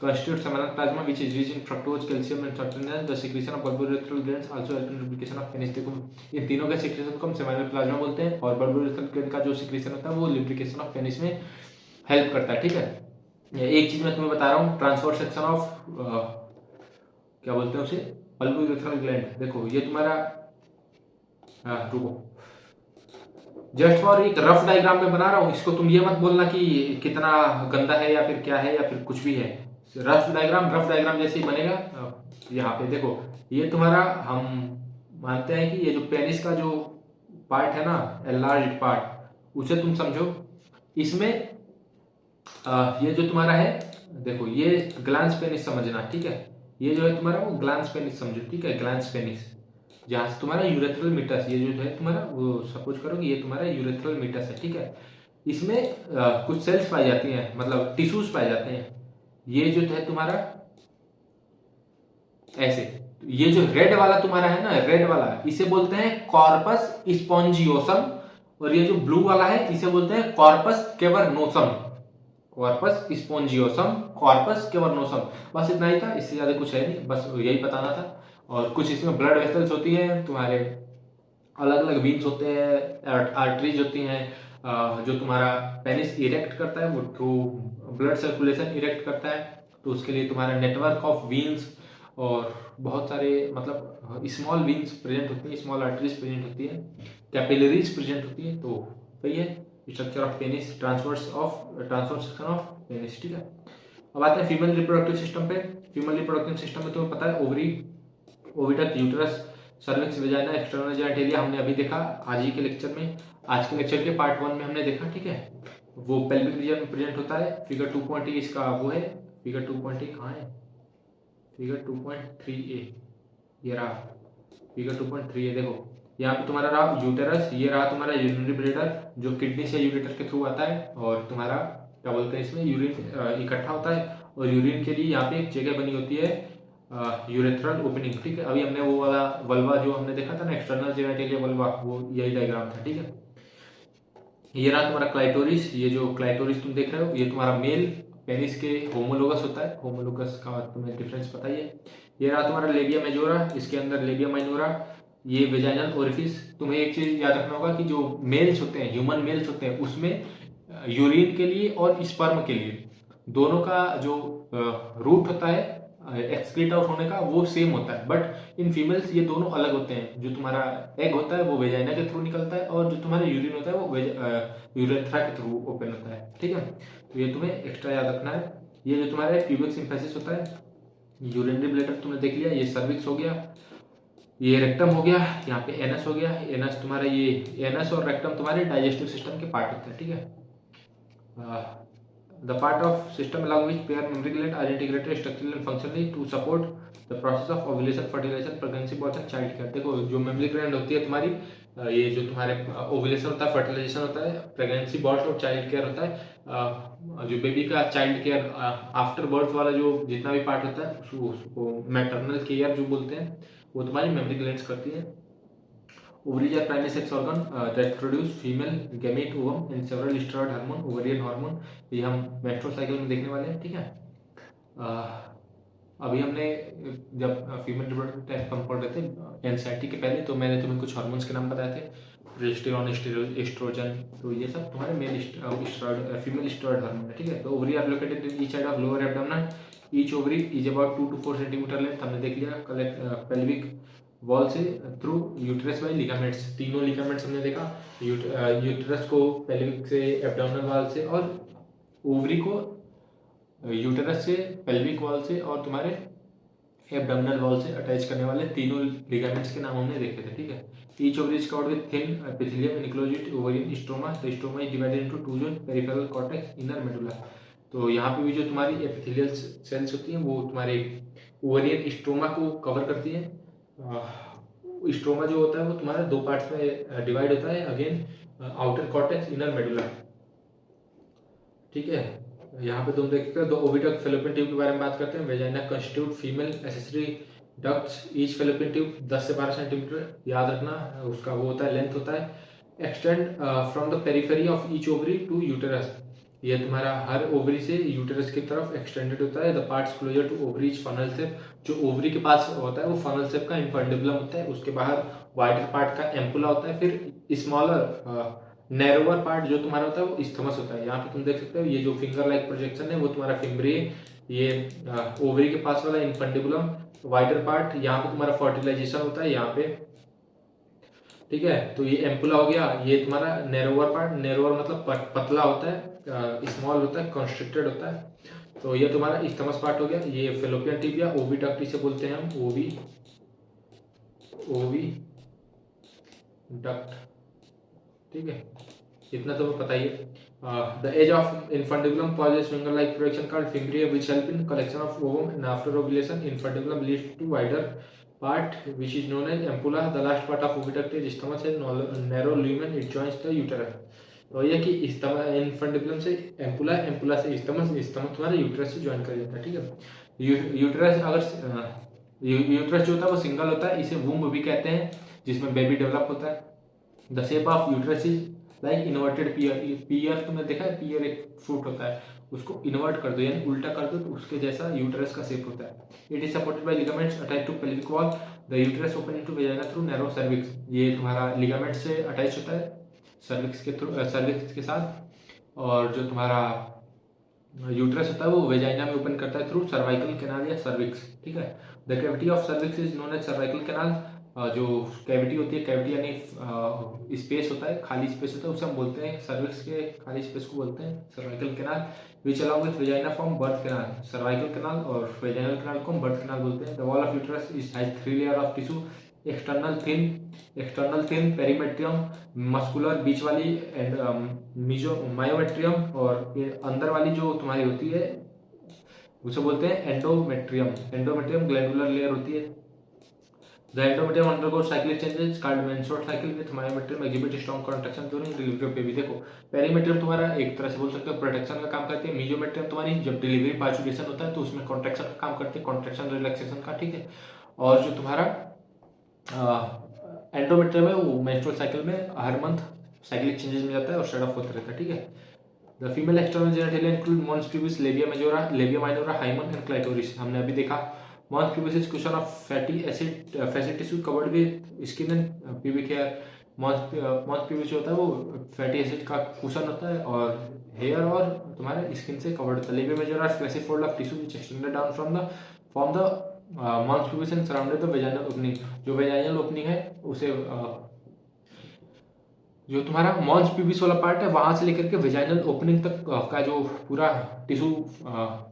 constitute seminal plasma which is rich in fructose, calcium and certain the secretion of bulbourethral glands also help in lubrication of penis। देखो इन तीनों के secretion को हम seminal plasma बोलते हैं और bulbourethral gland का जो secretion होता है वो lubrication of penis में help करता है, ठीक है। एक चीज मैं तुम्हें बता रहा हूँ, ट्रांसफर सेक्शन ऑफ क्या बोलते हैं उसे, bulbourethral gland। देखो ये तुम्हारा रुको, जस्ट फॉर एक रफ डायग्राम में बना रहा हूँ, इसको तुम ये मत बोलना कि कितना गंदा है या फिर क्या है या फिर कुछ भी है। रफ डायग्राम जैसे ही बनेगा। यहाँ पे देखो ये तुम्हारा, हम मानते हैं कि ये जो पेनिस का जो पार्ट है ना, एनलार्ज्ड पार्ट, उसे तुम समझो। इसमें ये जो तुम्हारा है, देखो ये ग्लांस पेनिस समझना, ठीक है। ये जो है तुम्हारा वो ग्लांस पेनिस समझो, ठीक है, ग्लांस पेनिस, जहां से तुम्हारा यूरेथ्रल मीटस, ये जो है तुम्हारा वो सपोज करो कि ये तुम्हारा यूरेथ्रल मीटस है, ठीक है। इसमें कुछ सेल्स पाई जाती हैं, मतलब टिश्यूज पाए जाते हैं। ये जो है तुम्हारा ऐसे, ये जो रेड वाला तुम्हारा है ना, रेड वाला, इसे बोलते हैं कॉर्पस स्पॉन्जियोसम, और ये जो ब्लू वाला है इसे बोलते हैं corpus cavernosum. Corpus spongiosum, corpus cavernosum, बस इतना ही था, इससे ज्यादा कुछ है नहीं, बस यही बताना था। और कुछ इसमें ब्लड वेसल्स होती है तुम्हारे, अलग अलग वीन्स होते हैं, आर्टरीज होती हैं, जो तुम्हारा पेनिस इरेक्ट करता है, वो थ्रू ब्लड सर्कुलेशन इरेक्ट करता है, तो उसके लिए तुम्हारा नेटवर्क ऑफ वीन्स और बहुत सारे मतलब स्मॉल वीन्स प्रेजेंट होती है, स्मॉल आर्टरीज प्रेजेंट होती है, कैपिलरीज प्रेजेंट होती है। तो वही है structure of penis, transverse section of penis. ठीक है, अब आते हैं फीमेल रिप्रोडक्टिव सिस्टम पे। फीमेल रिप्रोडक्टिव सिस्टम में तुम्हें पता है ovary, oviduct, uterus, cervix, vagina, external genitalia हमने अभी देखा आज ही के लेक्चर में, आज के लेक्चर के पार्ट 1 में हमने देखा। ठीक है, वो पेल्विक रीजन में प्रेजेंट होता है। फिगर 2.e इसका वो है, फिगर 2.e कहाँ है, फिगर 2.3a, ये रहा फिगर 2.3a। देखो यहाँ पे तुम्हारा रहा यूटेरस, ये रहा तुम्हारा यूरिनरी ब्लैडर जो किडनी से यूरेटर के थ्रू आता है, और तुम्हारा क्या बोलते हैं इसमें यूरिन इकट्ठा होता है, और यूरिन के लिए यहाँ पे एक जगह बनी होती है यूरेथ्रल ओपनिंग। ठीक है, अभी हमने वो वाला वल्वा जो हमने देखा था ना, एक्सटर्नल जेनिटलिया वल्वा, वो यही डायग्राम था। ठीक है, ये रहा तुम्हारा क्लाइटोरिस, ये जो क्लाइटोरिस तुम देख रहे हो ये तुम्हारा मेल पेनिस के होमोलोगस होता है, होमोलोगस का तुम्हें डिफरेंस पता ही है। ये रहा तुम्हारा लेबिया मेजोरा, इसके अंदर लेबिया माइनोरा, ये वेजाइनल ओरिफिस। तुम्हें एक चीज याद रखना होगा कि जो मेल्स होते हैं, ह्यूमन मेल्स होते हैं, उसमें यूरिन के लिए और स्पर्म के लिए दोनों का जो रूट होता है एक्सक्रीट आउट होने का, वो सेम होता है, बट इन फीमेल्स ये दोनों अलग होते हैं। जो तुम्हारा एग होता है वो वेजाइना के थ्रू निकलता है, और जो तुम्हारा यूरिन होता है वो यूरेथ्रा के थ्रू ओपन होता है। ठीक है, तो ये तुम्हें एक्स्ट्रा याद रखना है। ये जो तुम्हारा प्यूबिक सिम्फेसिस होता है, यूरिनरी ब्लैडर तुमने देख लिया, ये सर्विक्स हो गया, ये रेक्टम हो गया, यहाँ पे एनस हो गया। एनस तुम्हारा, ये एनस और रेक्टम तुम्हारे डाइजेस्टिव सिस्टम के पार्ट होते हैं। ठीक है, the part of system along which pair mammary gland are integrated structurally and functionally to support the process of ovulation, fertilization, pregnancy, birth and child care। देखो जो मेमरी ग्लैंड होती है तुम्हारी, ये जो तुम्हारे ओवुलेशन होता है, फर्टिलाइजेशन होता है, प्रेगनेंसी, बर्थ और चाइल्ड केयर होता है, जो बेबी का चाइल्ड केयर आफ्टर बर्थ वाला जो जितना भी पार्ट होता है उसको मैटरनल केयर जो बोलते हैं, वो तुम्हारी मेमरी ग्लैंड्स करती है। Ovaries are primary sex organ that produce female gamete ovum and several steroid hormone, ovarian hormone। ये हम मेस्ट्रुअल साइकिल में देखने वाले हैं। ठीक है, अभी हमने जब फीमेल रिप्रोडक्टिव टाइप हम पढ़ रहे थे एनसीईआरटी के पहले, तो मैंने तुम्हें कुछ हार्मोन्स के नाम बताए थे, प्रोजेस्टेरॉन, एस्ट्रोजन, तो ये सब तुम्हारे male steroid, female steroid hormone है। ठीक है, तो ovary are located in each side of lower abdomen, each ovary is about 2 to 4 centimetre length, हमने देख लिया। पेल्विक वॉल से थ्रू यूटेरस बाय लिगामेंट्स, तीनों लिगामेंट्स हमने देखा, यूटेरस को पेल्विक से, एब्डोमिनल वॉल से, और ओवरी को यूटेरस से, पेल्विक वॉल से और तुम्हारे एब्डोमिनल वॉल से अटैच करने वाले तीनों लिगामेंट्स के नाम हमने देखे थे। ठीक है, each ovary is covered with thin epithelium enclosed ovarian stroma, the stroma is divided into 2 zone, peripheral cortex, inner medulla. तो यहाँ पे भी जो तुम्हारी एपिथेलियल सेल्स होती हैं वो तुम्हारे ओवरियन स्ट्रोमा को कवर करती है। स्ट्रोमा जो होता है वो तुम्हारा 2 पार्ट्स में डिवाइड होता है, again outer cortex, inner medulla. ठीक है, यहाँ पे तुम देखते हो 2 ओविडक्ट फेलोपियन ट्यूब के बारे में बात करते हैं। Vagina constitute female accessory ducts, each fallopian tube 10 से 12 सेंटीमीटर, याद रखना उसका वो होता है, लेंथ होता है। Extend from the periphery of each ovary to uterus, ये तुम्हारा हर ओवरी से यूटेरस की तरफ एक्सटेंडेड होता है। The parts closer to ovary funnel shape, जो ओवरी के पास होता है वो फनल शेप का इंफंडिबुलम होता है, उसके बाहर वाइडर पार्ट का एम्पुला होता है, फिर स्मॉलर नैरोवर पार्ट जो तुम्हारा होता है वो इस्थमस होता है। यहाँ पे तुम देख सकते हो ये जो फिंगर लाइक प्रोजेक्शन है वो तुम्हारा फिम्ब्री, ये ओवरी के पास वाला इनफंडिबुलम, वाइडर पार्ट, यहाँ पे तुम्हारा फर्टिलाइजेशन होता है यहाँ पे। ठीक है, तो ये एम्पुला हो गया, ये तुम्हारा नैरोवर पार्ट, नैरोवर मतलब पतला होता है, स्मॉल होता है, कंस्ट्रिक्टेड होता है। तो ये तुम्हारा इस्थमस पार्ट हो गया। ये फेलोपियन टिबिया, ओविडक्ट इसे बोलते हैं हम, ओवी डक्ट। ठीक है, इतना तो पता ही है। The edge of infundibulum possess finger like projection called fimbriae which help in collection of ovum and after ovulation infundibulum leads to wider part which is known as ampulla. The last part of oviduct is isthmus and narrow lumen, it joins the uterus। तो ये कि इनफंडिबुलम से एम्पुला, एम्पुला से isthmus, isthmus तुम्हारे यूटरस से ज्वाइन कर जाता है। ठीक है, यूटरस अगर यूट्रस जो होता है वो सिंगल होता है, इसे वूम्ब भी कहते हैं, जिसमें बेबी डेवलप होता है। The shape of uterus is like inverted pear. Pear तुमने देखा है, पियर एक फ्रूट होता है, उसको इन्वर्ट कर दो यानी उल्टा कर दो तो उसके जैसा यूट्रस का शेप होता है। It is supported by ligaments attach to pelvic wall. The uterus open into vagina through narrow cervix. ये तुम्हारा लिगामेंट से अटैच होता है सर्विक्स के थ्रू, सर्विक्स के साथ। और जो तुम्हारा यूट्रस होता है वो वेजाइना में ओपन करता है थ्रू सर्वाइकल कैनाल या सर्विक्स, ठीक है। The cavity of cervix is known as cervical canal. जो कैविटी होती है, कैविटी यानी स्पेस होता है, खाली स्पेस होता है, उसे हम बोलते हैं सर्विक्स के खाली स्पेस को बोलते हैं cervical canal. Which along with vagina form birth canal. Cervical canal और वेजाइनल कैनाल को हम बर्थ कैनाल बोलते हैं। The wall of uterus is has 3 layer of tissue. External thin perimetrium, muscular बीच वाली, एंड मायोमेट्रियम, और ये अंदर वाली जो तुम्हारी होती है उसे बोलते हैं एंडोमेट्रियम। एंडोमेट्रियम ग्लैंडुलर लेयर होती है। The endometrium undergoes cyclic changes called menstrual cycle with myometrium exhibit strong contraction during delivery of baby. देखो, पेरीमेट्रियम तुम्हारा एक तरह से बोल सकते हो प्रोटेक्शन का काम करती है। मीजोमेट्रियम तुम्हारी जब डिलीवरी पार्चुलेशन होता है तो उसमें कॉन्ट्रैक्शन का काम करती है, कॉन्ट्रैक्शन रिलैक्सेशन का, ठीक है। और जो तुम्हारा एंडोमेट्रियम है वो मेंस्ट्रुअल साइकिल में हर मंथ साइक्लिक चेंजेस में जाता है और शेड ऑफ होता रहता है, ठीक है। The female external genitalia include mons pubis, labia majora, labia minora, hymen and clitoris. हमने अभी देखा mons pubis is question of fatty acid fatty tissue covered with skin and pubic hair. Mons pubis जो होता है वो फैटी एसिड का कुशन होता है और हेयर और तुम्हारे स्किन से कवर्ड होता है। Labia majora fleshy fold of tissue which extended down from the mons pubis and surrounded the vaginal opening. जो वेजाइनल ओपनिंग है उसे जो तुम्हारा मॉन्स प्यूबिस वाला पार्ट है वहां से लेकर के वेजाइनल ओपनिंग तक का जो पूरा टिश्यू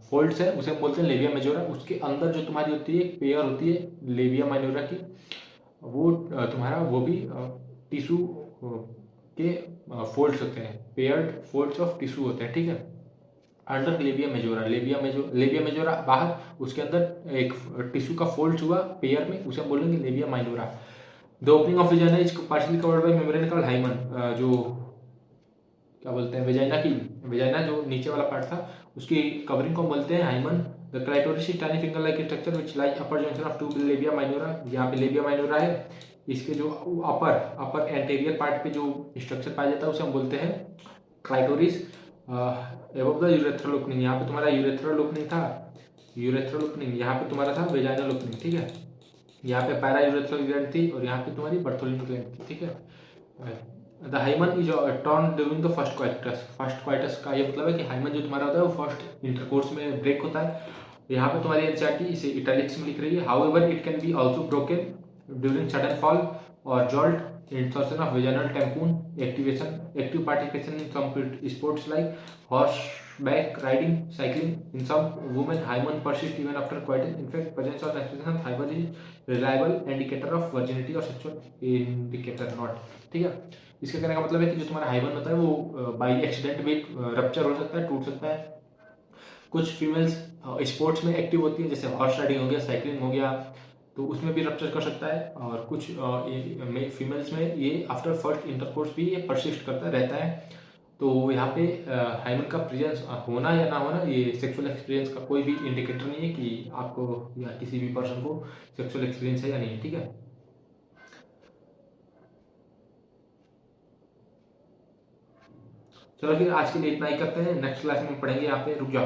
फोल्ड्स है उसे हम बोलते हैं लेबिया मेजोरा। उसके अंदर जो तुम्हारी होती है एक पेयर होती है लेबिया माइनोरा की, वो तुम्हारा वो भी टिश्यू के फोल्ड्स होते हैं, पेयर्ड फोल्ड्स ऑफ टिश्यू होते हैं, ठीक है। अंडर लेबिया मेजोरा, लेबिया मेजोरा बाहर, उसके अंदर एक टिश्यू का फोल्ड हुआ पेयर में, उसे हम बोलेंगे labia minora. The opening of vagina is partially covered by membrane called hymen. जो क्या बोलते हैं वेजाइना जो नीचे वाला पार्ट था उसकी कवरिंग को बोलते हैं hymen. The clitoris is tiny finger like structure which lies upper junction of two labia minora. यहाँ पे लेबिया माइनोरा है, इसके जो अपर एंटीरियर पार्ट पे जो स्ट्रक्चर पाया जाता है उसे हम बोलते हैं clitoris. Above the urethral opening, यहाँ पे तुम्हारा यूरेथ्रल ओपनिंग था, यूरेथ्रल ओपनिंग यहाँ पे तुम्हारा था वेजाइनल ओपनिंग, ठीक है। यहाँ पे पैरा यूरेथ्रल ग्लैंड थी और यहाँ पे तुम्हारी बर्थोलिन ग्लैंड थी, ठीक है। The hymen is torn during the first coitus. First coitus का ये मतलब है कि हाइमन जो तुम्हारा होता है वो फर्स्ट इंटरकोर्स में ब्रेक होता है। यहाँ पे तुम्हारी एनसीईआरटी इसे इटैलिक्स में लिख रही है। However it can be also broken during sudden fall और jolt, insertion of vaginal tampon, active participation in some sports like horseback riding, cycling. In some women, hymen persist even after coitus. In fact, presence or expression of hymen is reliable indicator of virginity or sexual indicator not. ठीक है, इसके कहने का मतलब है कि जो तुम्हारा हाइमन होता है वो बाई एक्सीडेंट भी रप्चर हो सकता है, टूट सकता है। कुछ फीमेल्स स्पोर्ट्स में एक्टिव होती है, जैसे हॉर्स राइडिंग हो गया, साइकिलिंग हो गया, तो उसमें भी रप्चर कर सकता है। और कुछ फीमेल्स में ये आफ्टर फर्स्ट इंटरकोर्स भी ये परसिस्ट करता रहता है। तो यहाँ पे हाइमन का प्रेजेंस होना या ना होना ये सेक्सुअल एक्सपीरियंस का कोई भी इंडिकेटर नहीं है कि आपको या किसी भी पर्सन को सेक्सुअल एक्सपीरियंस है या नहीं है, ठीक है। चलो फिर आज के लिए इतना ही करते हैं, नेक्स्ट क्लास में पढ़ेंगे। यहाँ पे रुक जाओ,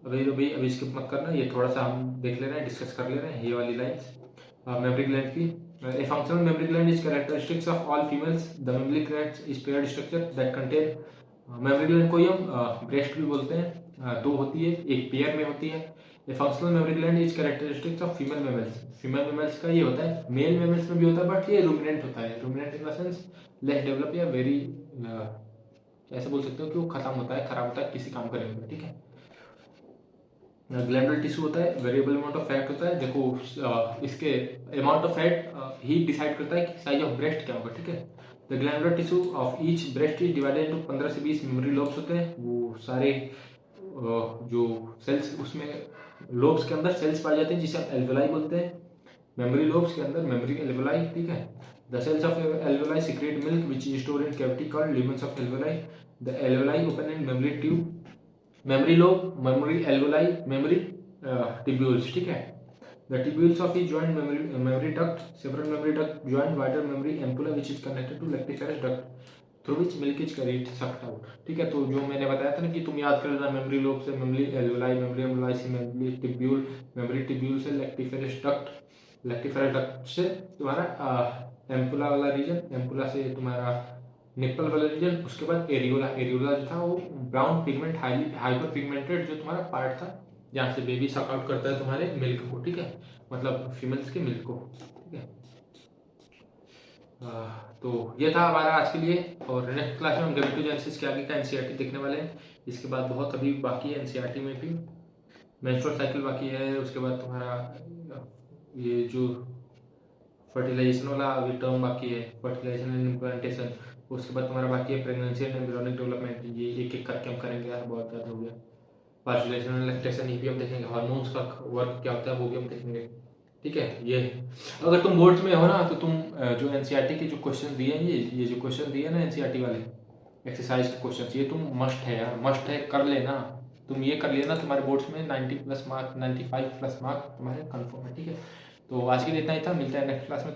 अभी स्किप मत करना, ये थोड़ा सा हम देख ले रहे हैं, डिस्कस कर ले रहे हैं ये वाली लाइन्स मेमरी ग्लैंड की। A functional mammary gland is characteristics of all females. The mammary gland is paired structure that contain mammary gland को ही हम ब्रेस्ट भी बोलते हैं, दो होती है, एक पेयर में होती है। A functional mammary gland is characteristics of female mammals. Female mammals का ये होता है, मेल मेमल्स में भी होता है बट ये रूमिनेंट होता है। Ruminant in the sense less develop या वेरी ऐसे बोल सकते हो कि वो खत्म होता है, खराब होता है, किसी काम का नहीं होता, ठीक है। ग्लैंडुलर टिश्यू होता है, वेरिएबल अमाउंट ऑफ फैट होता है। देखो इसके amount of fat he decide करता है कि साइज ऑफ ब्रेस्ट क्या होगा, ठीक है। The glandular tissue of each breast is divided into 15 से 20 मेमोरी लोब्स होते हैं। वो सारे जो सेल्स उसमें लोब्स के अंदर सेल्स पाए जाते हैं जिसे हम एल्वेलाई बोलते हैं। मेमोरी लोब्स के अंदर मेमोरी एल्वेलाई, ठीक है। The cells of alveoli secrete milk which is stored in cavity called lumens of alveoli. The alveoli open in mammary tube, mammary lobe, mammary alveoli, mammary tubules, ठीक है। The tubules of each joint mammary duct, several mammary duct joint wider mammary ampulla which is connected to lactiferous duct through which milk is carried sucked out. ठीक है, तो जो मैंने बताया था ना कि तुम याद कर लेना, मेमोरी लोब से मेमोरी एल्वुलाई, मेमोरी एम्बुलाई से मेमोरी टिब्यूल, मेमोरी टिब्यूल से लेक्टिफेरस डक्ट, लेक्टिफेरस डक्ट से तुम्हारा एम्पुला वाला रीजन, एम्पुला से तुम्हारा निप्पल वाला रीजन, उसके बाद एरियोला, एरियोला जो था वो ब्राउन पिगमेंट हाइपर पिगमेंटेड जो तुम्हारा पार्ट था जहाँ से बेबी सक आउट करता है तुम्हारे मिल्क को। ठीक है, मतलब फीमेल्स के मिल्क को। ठीक है, तो ये था हमारा आज के लिए, और नेक्स्ट क्लास में हम गैमेटोजेनेसिस के आगे का एनसीईआरटी देखने वाले हैं। इसके बाद बहुत अभी बाकी है एनसीईआरटी में भी, मेंस्ट्रुअल साइकिल बाकी है, उसके बाद तुम्हारा ये जो फर्टिलाइजेशन वाला अभी टर्म बाकी है, फर्टिलाइजेशन एंड इम्प्लांटेशन, उसके बाद तुम्हारा बाकी है प्रेगनेंसी एंड एम्ब्रियोनिक डेवलपमेंट, ये एक एक करके हम करेंगे यार, बहुत ज़्यादा हो गया। पार्चुलेशन एंड लैक्टेशन ये भी हम देखेंगे, हार्मोन्स का वर्क क्या होता है वो भी हम देखेंगे। ठीक है, ये अगर तुम बोर्ड्स में हो ना तो तुम जो एनसीईआरटी के जो क्वेश्चन दिए हैं, ये जो क्वेश्चन दिए ना एनसीईआरटी वाले एक्सरसाइज के क्वेश्चन, ये तुम मस्ट है यार, मस्ट है, कर लेना। तुम ये कर लेना, तुम्हारे बोर्ड्स में 90+ मार्क, 95+ मार्क तुम्हारे कन्फर्म है। ठीक है, तो आज के लिए इतना ही था, मिलते हैं नेक्स्ट क्लास में।